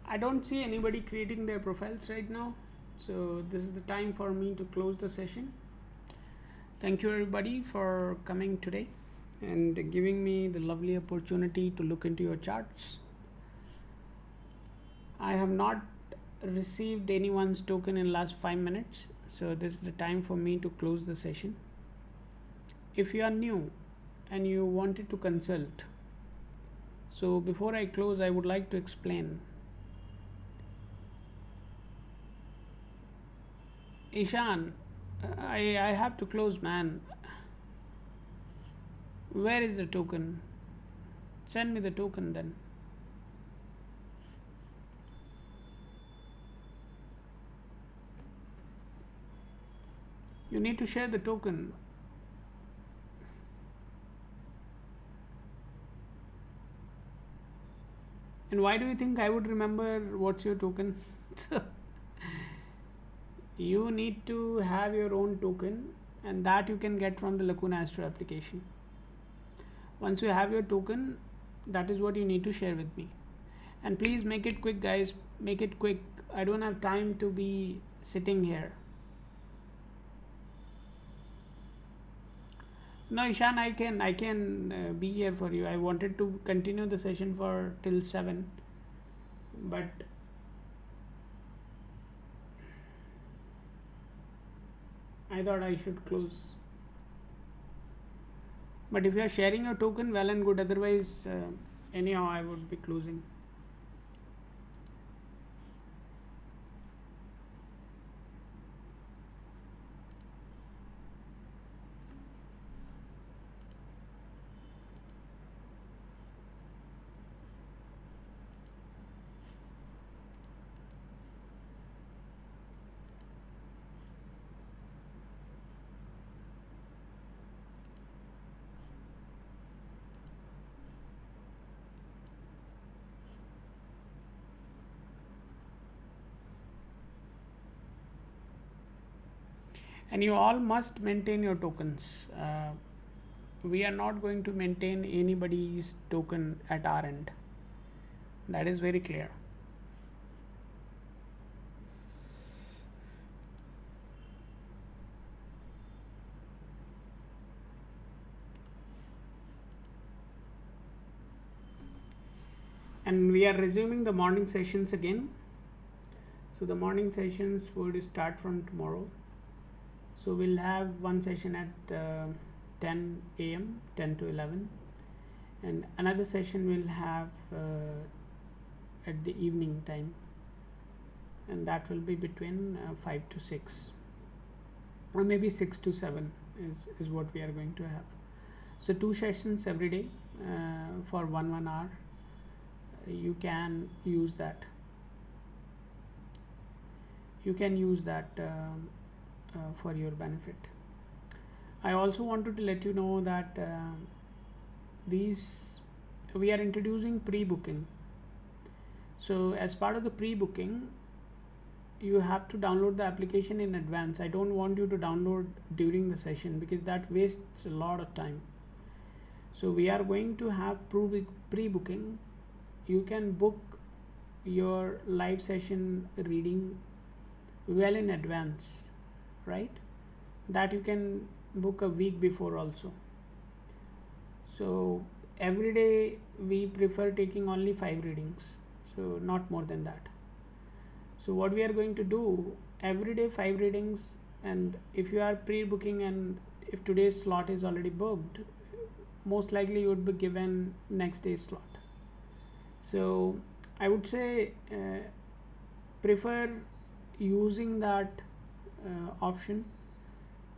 S1: I don't see anybody creating their profiles right now, so this is the time for me to close the session. Thank you everybody for coming today and giving me the lovely opportunity to look into your charts. I have not received anyone's token in last 5 minutes, so this is the time for me to close the session. If you are new and you wanted to consult, so before I close, I would like to explain. Ishan, I have to close, man. Where is the token? Send me the token then. You need to share the token. And why do you think I would remember what's your token? You need to have your own token, and that you can get from the Lacuna Astro application. Once you have your token, that is what you need to share with me. And please make it quick, guys. Make it quick. I don't have time to be sitting here. No, Ishan, I can be here for you. I wanted to continue the session for till 7, but I thought I should close. But if you are sharing your token, well and good. Otherwise, anyhow, I would be closing. And you all must maintain your tokens. We are not going to maintain anybody's token at our end. That is very clear. And we are resuming the morning sessions again. So the morning sessions would start from tomorrow. So we'll have one session at 10 a.m., 10 to 11, and another session we'll have at the evening time, and that will be between 5 to 6, or maybe 6 to 7 is what we are going to have. So 2 sessions every day for 1 hour. You can use that. you can use that for your benefit. I also wanted to let you know that these we are introducing pre-booking. So as part of the pre-booking, you have to download the application in advance. I don't want you to download during the session because that wastes a lot of time. So we are going to have pre-booking. You can book your live session reading well in advance, right? That you can book a week before also. So every day we prefer taking only 5 readings, so not more than that. So what we are going to do, every day 5 readings, and if you are pre-booking and if today's slot is already booked, most likely you would be given next day's slot. So I would say prefer using that option.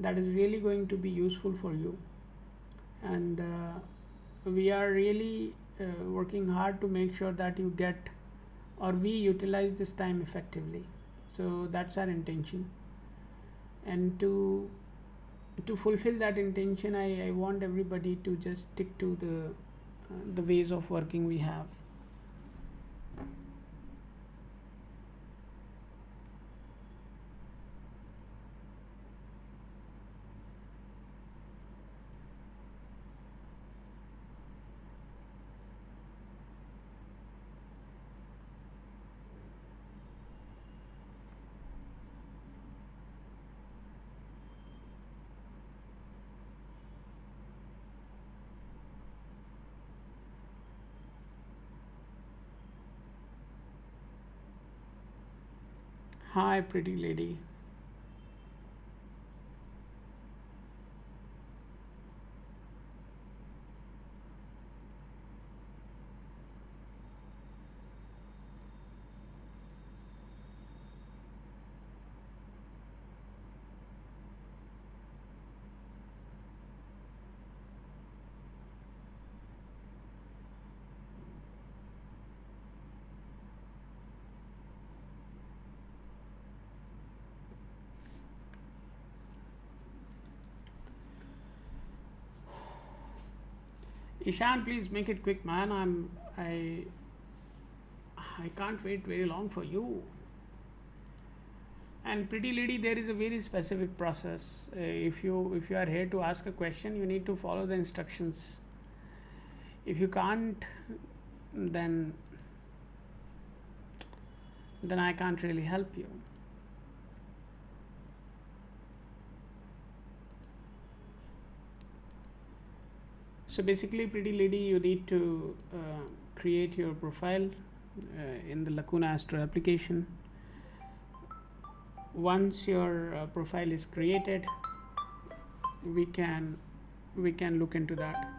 S1: That is really going to be useful for you, and we are really working hard to make sure that you get or we utilize this time effectively. So that's our intention, and to fulfill that intention, I want everybody to just stick to the ways of working we have. Hi, pretty lady. Ishan, please make it quick, man. I can't wait very long for you. And pretty lady, there is a very specific process. If you are here to ask a question, you need to follow the instructions. If you can't, then I can't really help you. So basically, pretty lady, you need to create your profile in the Lacuna Astro application. Once your profile is created, we can look into that.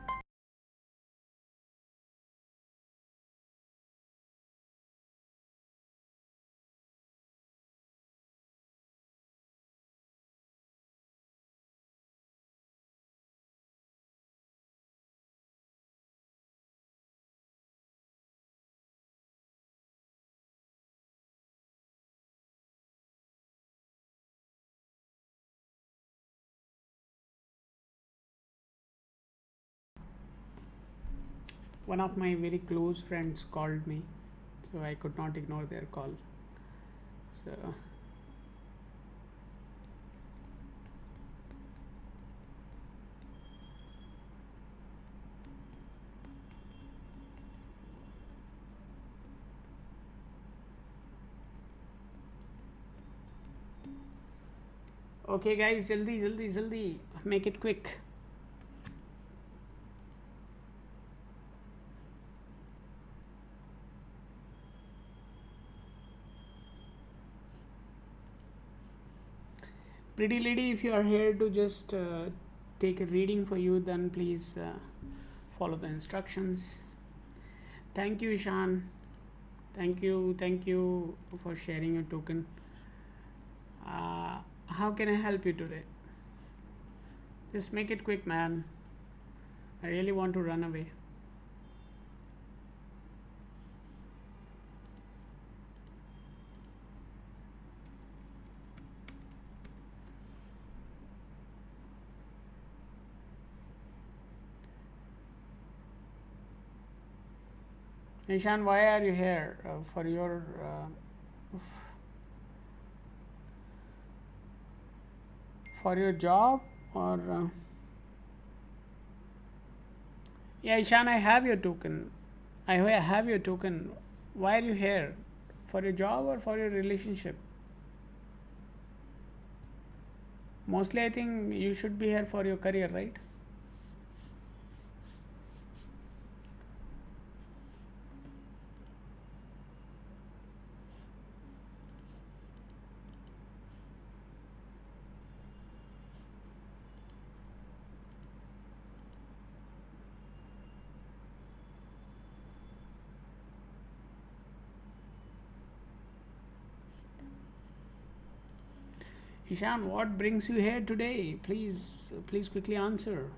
S1: One of my very close friends called me, so I could not ignore their call. So okay guys, jaldi, make it quick. Pretty lady, if you are here to just take a reading for you, then please follow the instructions. Thank you, Ishan. Thank you for sharing your token. How can I help you today? Just make it quick, man. I really want to run away. Ishan, why are you here? For your job or yeah, Ishan, I have your token. I have your token. Why are you here? For your job or for your relationship? Mostly, I think you should be here for your career, right? Ishan, what brings you here today? Please quickly answer.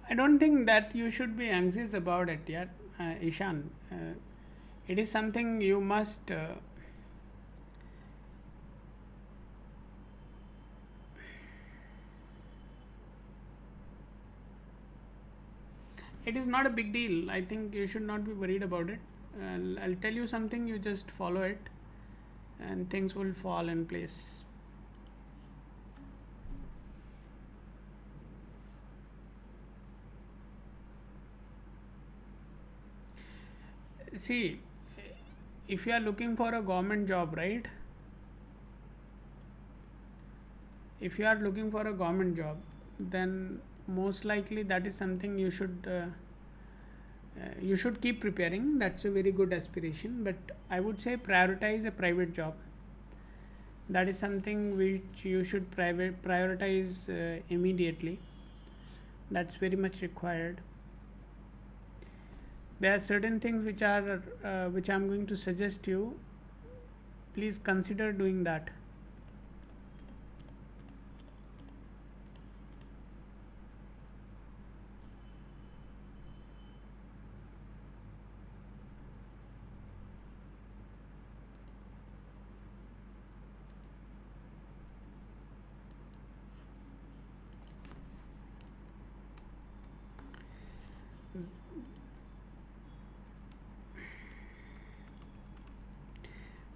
S1: I don't think that you should be anxious about it yet, Ishan. It is something you must. It is not a big deal. I think you should not be worried about it. I'll tell you something, you just follow it, and things will fall in place. See, if you are looking for a government job, right? If you are looking for a government job, then most likely that is something you should keep preparing. That's a very good aspiration, but I would say prioritize a private job. That is something which you should prioritize immediately. That's very much required. There are certain things which I'm going to suggest you. Please consider doing that.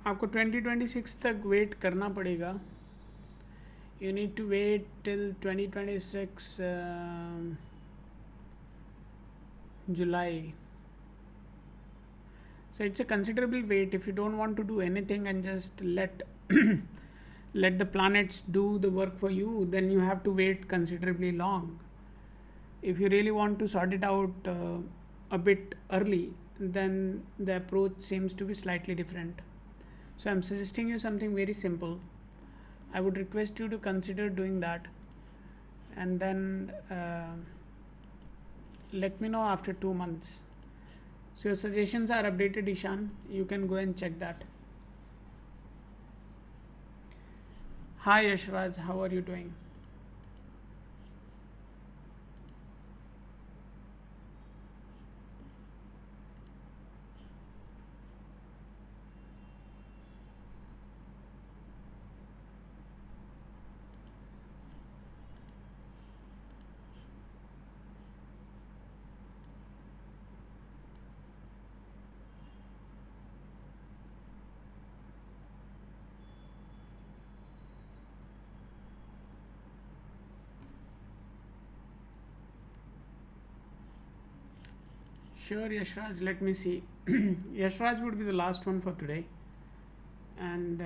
S1: आपको 2026 तक wait करना पड़ेगा. You need to wait till 2026 July. So it's a considerable wait. If you don't want to do anything and just let let the planets do the work for you, then you have to wait considerably long. If you really want to sort it out a bit early, then the approach seems to be slightly different. So I'm suggesting you something very simple. I would request you to consider doing that, and then let me know after 2 months. So your suggestions are updated, Ishan. You can go and check that. Hi Yashraj, how are you doing? Sure, Yashraj. Let me see. Yashraj would be the last one for today, and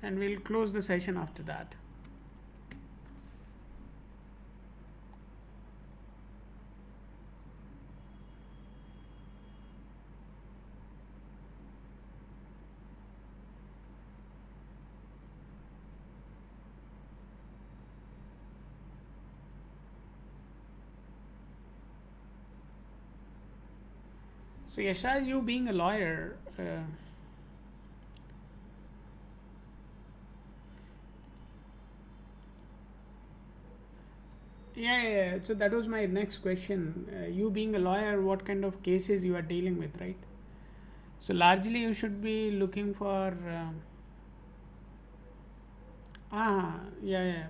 S1: we'll close the session after that. So, Yashraj, you being a lawyer, yeah. So that was my next question. You being a lawyer, what kind of cases you are dealing with, right? So largely you should be looking for. Yeah.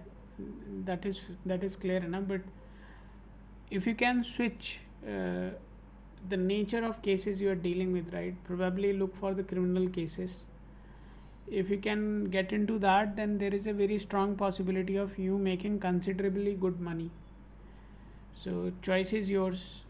S1: That is clear enough. But if you can switch the nature of cases you are dealing with, right? Probably look for the criminal cases. If you can get into that, then there is a very strong possibility of you making considerably good money. So choice is yours.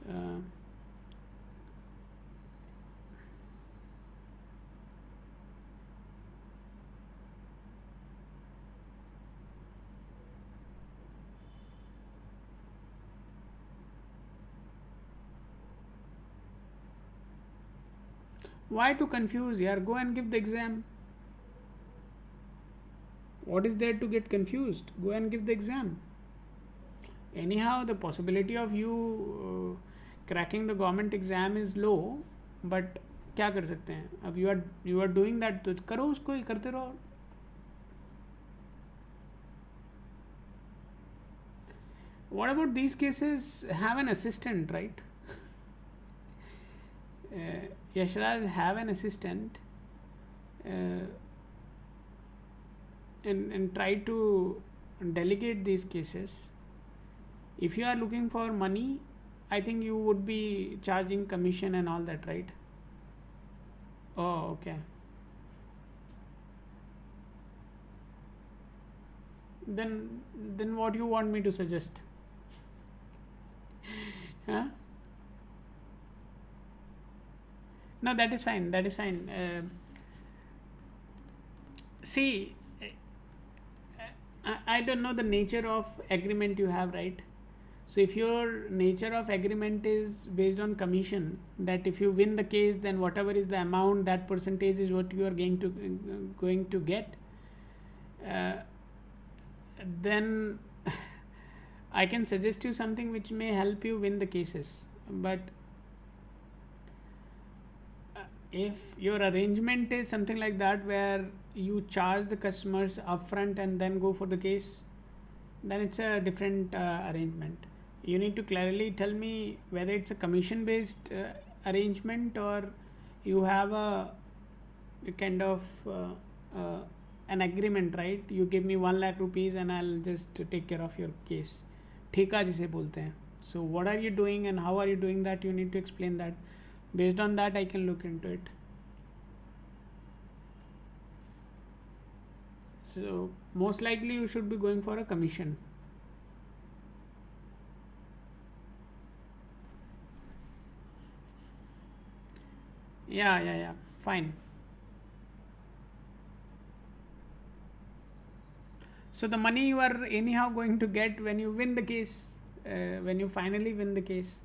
S1: Why to confuse? Yeah, go and give the exam. What is there to get confused? Go and give the exam. Anyhow, the possibility of you cracking the government exam is low, but क्या कर सकते हैं अब you are doing that, तो करो उसको ही करते रहो. What about these cases have an assistant, right? Yashraj, have an assistant and try to delegate these cases. If you are looking for money, I think you would be charging commission and all that, right? Oh, okay. Then what you want me to suggest? Huh? No, that is fine. That is fine. See, I don't know the nature of agreement you have, right? So if your nature of agreement is based on commission, that if you win the case, then whatever is the amount, that percentage is what you are going to get. Then I can suggest you something which may help you win the cases. But if your arrangement is something like that where you charge the customers upfront and then go for the case, then it's a different arrangement. You need to clearly tell me whether it's a commission based arrangement, or you have a kind of an agreement, right? You give me 1 lakh rupees and I'll just take care of your case. ठेका जिसे बोलते हैं. So what are you doing and how are you doing that? You need to explain that. Based on that, I can look into it. So most likely you should be going for a commission. Yeah. Fine. So the money you are anyhow going to get when you win the case, when you finally win the case.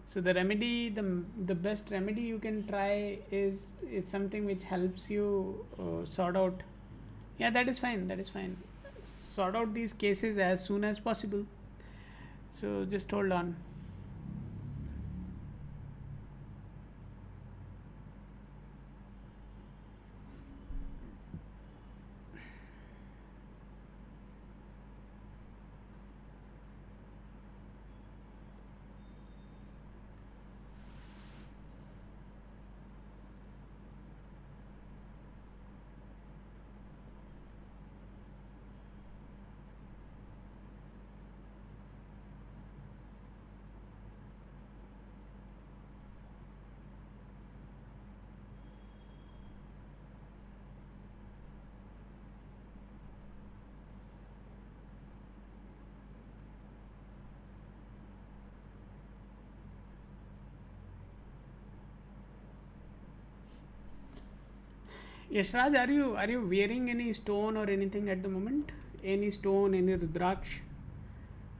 S1: So the remedy, the best remedy you can try is something which helps you sort out. Yeah, that is fine. That is fine. Sort out these cases as soon as possible. So just hold on. Yashraj, are you wearing any stone or anything at the moment? Any stone, any rudraksh?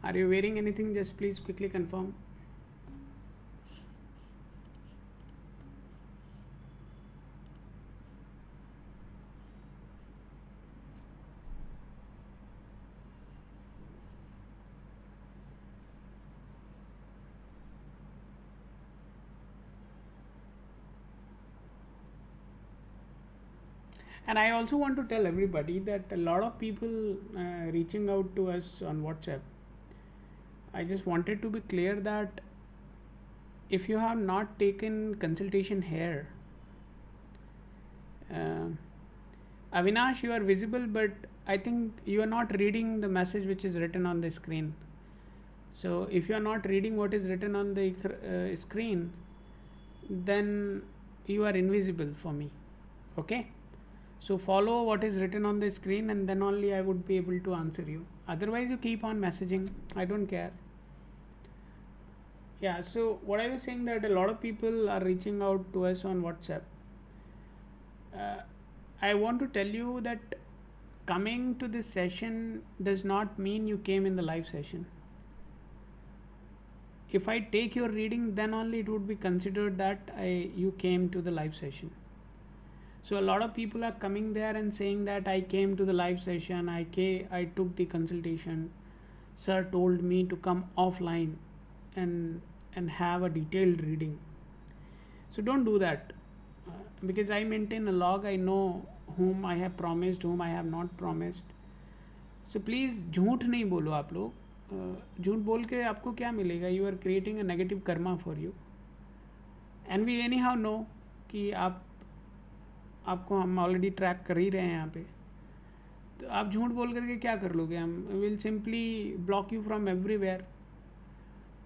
S1: Are you wearing anything? Just please quickly confirm. And I also want to tell everybody that a lot of people reaching out to us on WhatsApp. I just wanted to be clear that if you have not taken consultation here, uh, Avinash, you are visible, but I think you are not reading the message which is written on the screen. So if you are not reading what is written on the screen, then you are invisible for me. Okay? So follow what is written on the screen, and then only I would be able to answer you. Otherwise, you keep on messaging. I don't care. Yeah, so what I was saying, that a lot of people are reaching out to us on WhatsApp. I want to tell you that coming to this session does not mean you came in the live session. If I take your reading, then only it would be considered that you came to the live session. So a lot of people are coming there and saying that I came to the live session, I took the consultation, sir told me to come offline and have a detailed reading. So don't do that, because I maintain a log. I know whom I have promised, whom I have not promised. So please झूठ नहीं बोलो आप लोग. झूठ बोल के आपको क्या मिलेगा? You are creating a negative karma for you. And we anyhow know कि आपको हम ऑलरेडी ट्रैक कर ही रहे हैं यहाँ पे. तो आप झूठ बोल करके क्या कर लोगे? हम will simply block you from everywhere.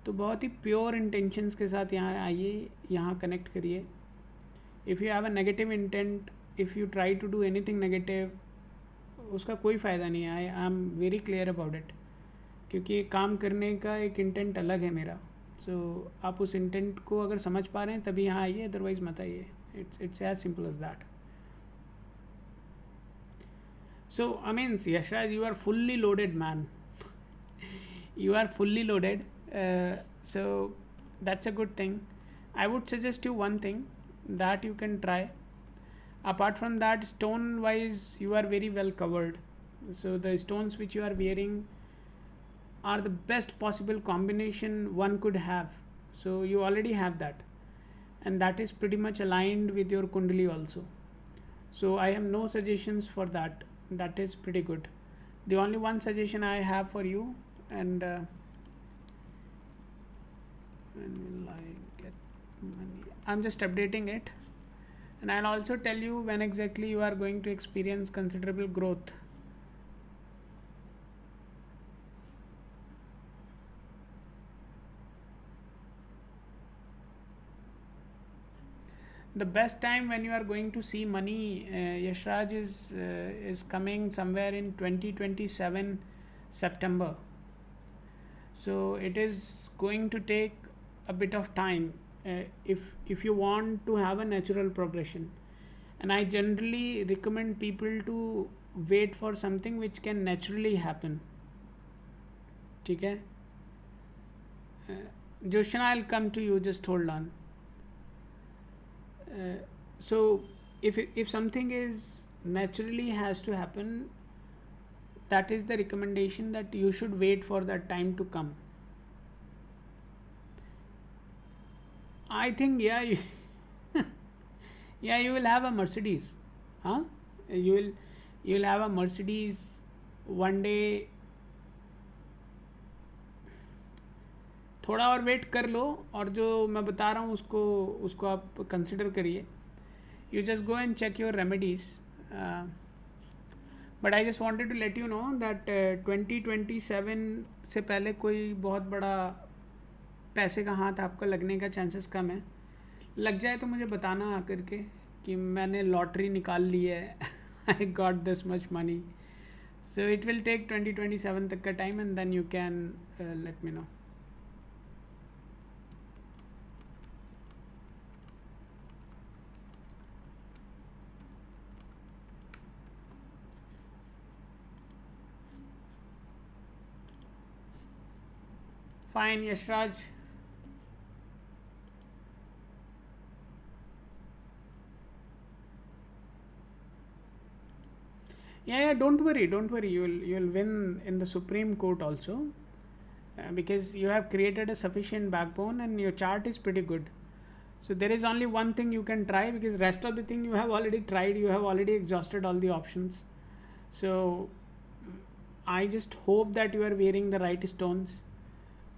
S1: तो बहुत ही प्योर इंटेंशंस के साथ यहाँ आइए, यहाँ कनेक्ट करिए. If you have a negative intent, if you try to do anything negative, उसका कोई फ़ायदा नहीं है. I am very clear about it, क्योंकि काम करने का एक इंटेंट अलग है मेरा. सो आप उस इंटेंट को अगर समझ पा रहे हैं तभी यहाँ आइए, अदरवाइज़ मत आइए. It's as simple as that. So, I mean, Yashraj, you are fully loaded, man. You are fully loaded. So, that's a good thing. I would suggest you one thing that you can try. Apart from that, stone wise, you are very well covered. So, the stones which you are wearing are the best possible combination one could have. So, you already have that. And that is pretty much aligned with your Kundali also. So, I have no suggestions for that. That is pretty good. The only one suggestion I have for you, and when will I get money? I'm just updating it, and I'll also tell you when exactly you are going to experience considerable growth. The best time when you are going to see money, Yashraj, is coming somewhere in 2027 September. So it is going to take a bit of time if you want to have a natural progression. And I generally recommend people to wait for something which can naturally happen. ठीक है? Joshna, I'll come to you. Just hold on. So if something is naturally has to happen, that is the recommendation, that you should wait for that time to come. I think yeah you will have a Mercedes, huh? You'll have a Mercedes one day. थोड़ा और wait कर लो, और जो मैं बता रहा हूँ उसको आप कंसिडर करिए. You just go and check your remedies. But I just wanted to let you know that 2027 से पहले कोई बहुत बड़ा पैसे का हाथ आपका लगने का चांसेस कम है. लग जाए तो मुझे बताना आकर के कि मैंने लॉटरी निकाल ली है, I got this much money. So it will take 2027 तक का time, and then you can let me know. Fine, Yashraj. Yeah, don't worry, don't worry. You'll win in the Supreme Court also, because you have created a sufficient backbone and your chart is pretty good. So there is only one thing you can try, because rest of the thing you have already tried. You have already exhausted all the options. So I just hope that you are wearing the right stones,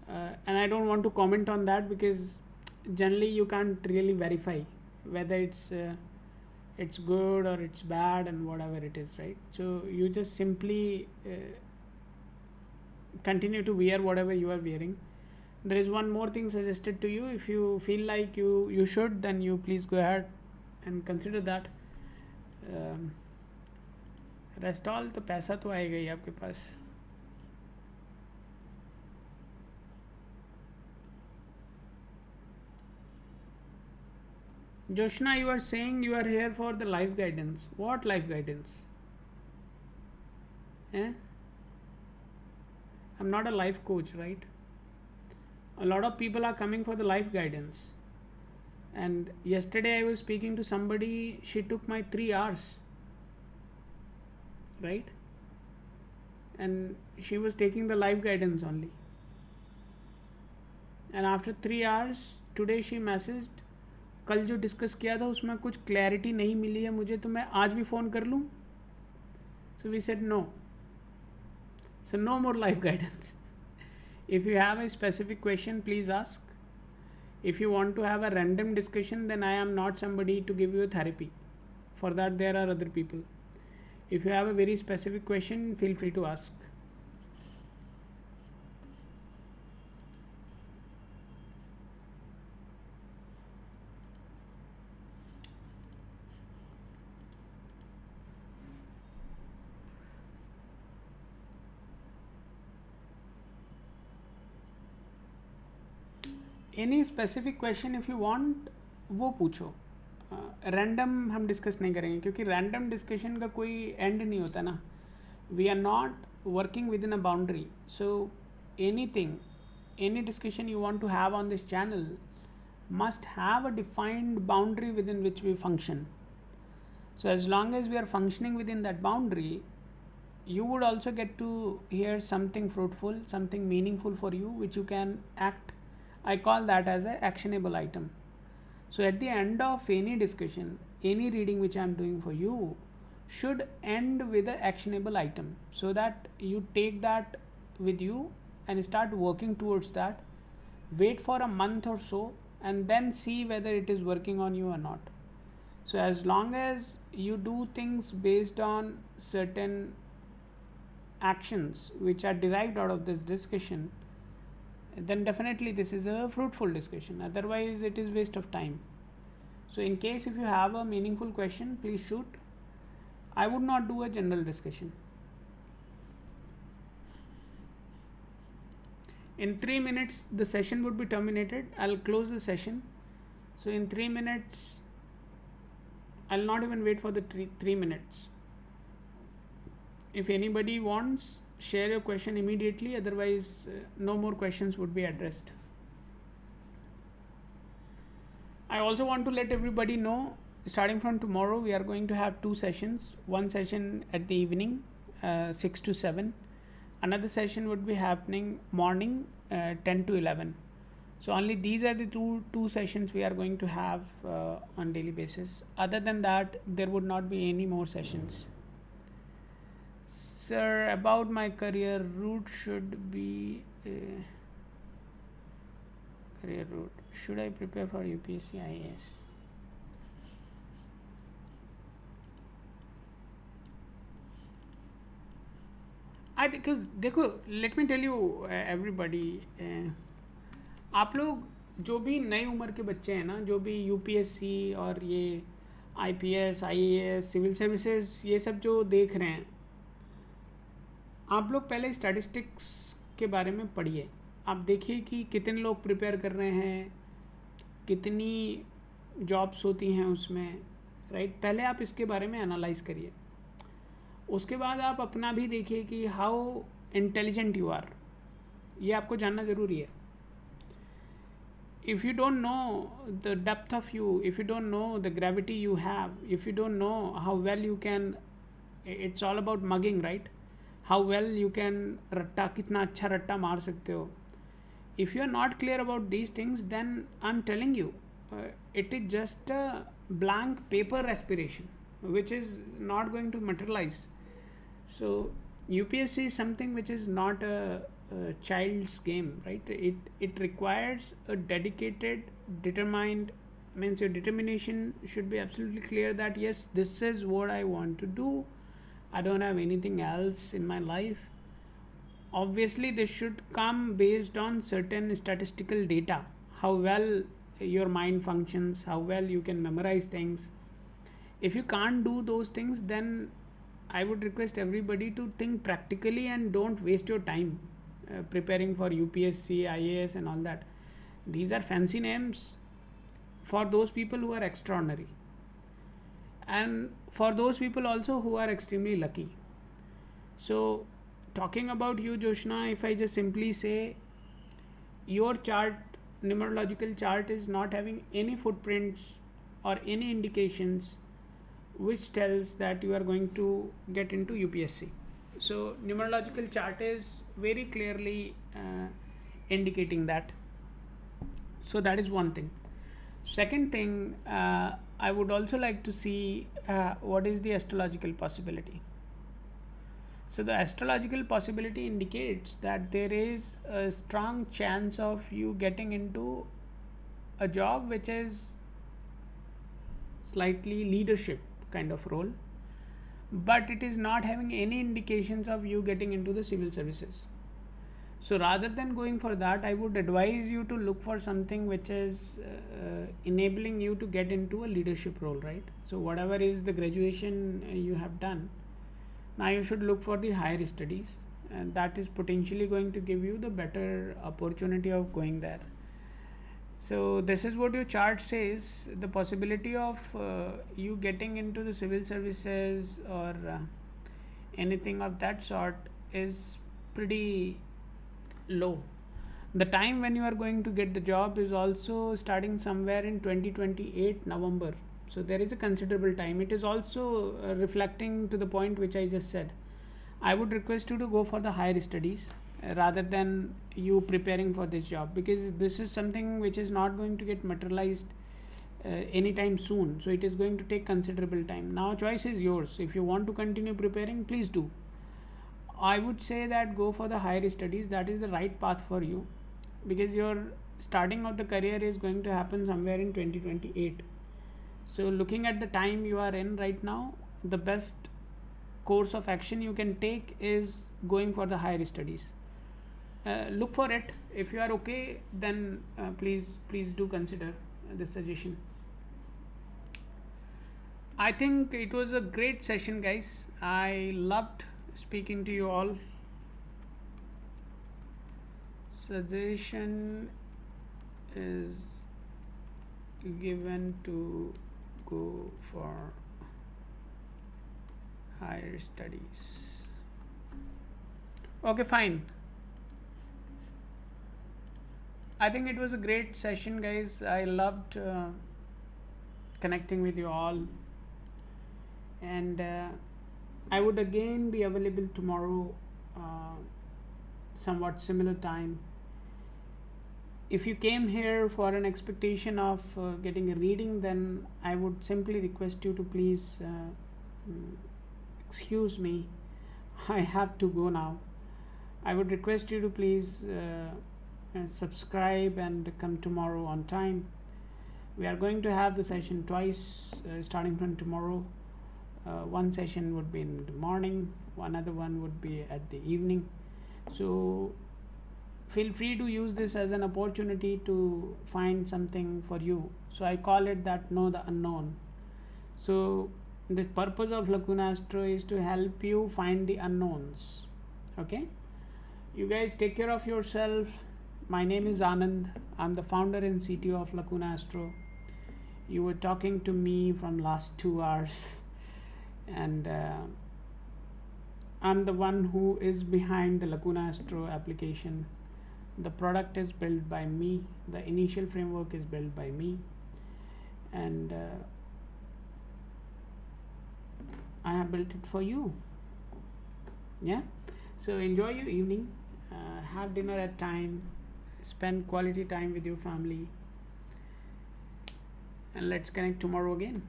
S1: and I don't want to comment on that because generally you can't really verify whether it's good or it's bad and whatever it is, right? So you just simply continue to wear whatever you are wearing. There is one more thing suggested to you. If you feel like you should, then you please go ahead and consider that. Rest all तो पैसा तो आएगा ही आपके पास. Joshna, you are saying you are here for the life guidance. What life guidance? I'm not a life coach, right? A lot of people are coming for the life guidance. And yesterday I was speaking to somebody, she took my 3 hours. Right? And she was taking the life guidance only. And after 3 hours, today she messaged, कल जो discuss किया था उसमें कुछ clarity नहीं मिली है मुझे, तो मैं आज भी फ़ोन कर लूँ? So we said no. So no more life guidance. If you have a specific question, please ask. If you want to have a random discussion, then I am not somebody to give you a therapy. For that there are other people. If you have a very specific question, feel free to ask. Any specific question if you want, वो पूछो. Random हम discuss नहीं करेंगे क्योंकि random discussion का कोई and नहीं होता ना. We are not working within a boundary. So anything, any discussion you want to have on this channel must have a defined boundary within which we function. So as long as we are functioning within that boundary, you would also get to hear something fruitful, something meaningful for you, which you can act. I call that as an actionable item. So at the end of any discussion, any reading which I am doing for you should end with an actionable item, so that you take that with you and start working towards that. Wait for a month or so and then see whether it is working on you or not. So as long as you do things based on certain actions which are derived out of this discussion, then definitely this is a fruitful discussion. Otherwise it is waste of time. So in case if you have a meaningful question, please shoot. I would not do a general discussion. In 3 minutes the session would be terminated. I'll close the session. So in 3 minutes, I'll not even wait for the 3 minutes. If anybody wants, share your question immediately, otherwise no more questions would be addressed. I also want to let everybody know, starting from tomorrow we are going to have 2 sessions. One session at the evening, 6 to 7. Another session would be happening morning, 10 to 11. So only these are the two sessions we are going to have on daily basis. Other than that, there would not be any more sessions. Sir, about my career route should be career route. Should I prepare for UPSC IAS? Because देखो, let me tell you everybody, आप लोग जो भी नई उम्र के बच्चे हैं ना, जो भी UPSC और ये IPS, IAS, सिविल सर्विसेज ये सब जो देख रहे हैं, आप लोग पहले स्टैटिस्टिक्स के बारे में पढ़िए. आप देखिए कि कितने लोग प्रिपेयर कर रहे हैं, कितनी जॉब्स होती हैं उसमें, राइट. पहले आप इसके बारे में एनालाइज करिए. उसके बाद आप अपना भी देखिए कि हाउ इंटेलिजेंट यू आर. ये आपको जानना ज़रूरी है. if you don't know the depth of you, if you don't know the gravity you have, if you don't know how well you can, it's all about mugging, right? How well you can ratta, kitna acha ratta maar sakte ho. If you are not clear about these things, then I'm telling you, it is just a blank paper aspiration which is not going to materialize. So UPSC is something which is not a child's game, right? It requires a dedicated, determined, means your determination should be absolutely clear that yes, this is what I want to do. I don't have anything else in my life. Obviously this should come based on certain statistical data, how well your mind functions, how well you can memorize things. If you can't do those things, then I would request everybody to think practically and don't waste your time preparing for UPSC, IAS and all that. These are fancy names for those people who are extraordinary, and for those people also who are extremely lucky. So talking about you, Joshna, if I just simply say your chart, numerological chart, is not having any footprints or any indications which tells that you are going to get into UPSC. So numerological chart is very clearly indicating that. So that is one thing. Second thing, I would also like to see what is the astrological possibility. So the astrological possibility indicates that there is a strong chance of you getting into a job which is slightly leadership kind of role, but it is not having any indications of you getting into the civil services. So rather than going for that, I would advise you to look for something which is enabling you to get into a leadership role, right? So whatever is the graduation you have done, now you should look for the higher studies, and that is potentially going to give you the better opportunity of going there. So this is what your chart says. The possibility of you getting into the civil services or anything of that sort is pretty low. The time when you are going to get the job is also starting somewhere in 2028 November. So there is a considerable time. It is also reflecting to the point which I just said. I would request you to go for the higher studies rather than you preparing for this job, because this is something which is not going to get materialized anytime soon. So it is going to take considerable time. Now choice is yours. If you want to continue preparing, please do. I would say that go for the higher studies. That is the right path for you, because your starting of the career is going to happen somewhere in 2028. So looking at the time you are in right now, the best course of action you can take is going for the higher studies. Look for it. If you are okay, then please do consider this suggestion. I think it was a great session, guys. I loved speaking to you all. Suggestion is given to go for higher studies. Okay, fine. I think it was a great session, guys. I loved connecting with you all, and I would again be available tomorrow, somewhat similar time. If you came here for an expectation of getting a reading, then I would simply request you to please excuse me. I have to go now. I would request you to please subscribe and come tomorrow on time. We are going to have the session twice starting from tomorrow. One session would be in the morning, one other one would be at the evening. So feel free to use this as an opportunity to find something for you. So I call it that know the unknown. So the purpose of Lacuna Astro is to help you find the unknowns. Okay, you guys take care of yourself. My name is Anand. I'm the founder and CTO of Lacuna Astro. You were talking to me from last 2 hours, and I'm the one who is behind the Lacuna Astro application. The product is built by me, the initial framework is built by me, and I have built it for you. Yeah, so enjoy your evening, have dinner at time, spend quality time with your family, and let's connect tomorrow again.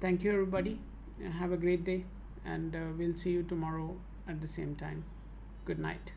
S1: Thank you, everybody. Have a great day, and we'll see you tomorrow at the same time. Good night.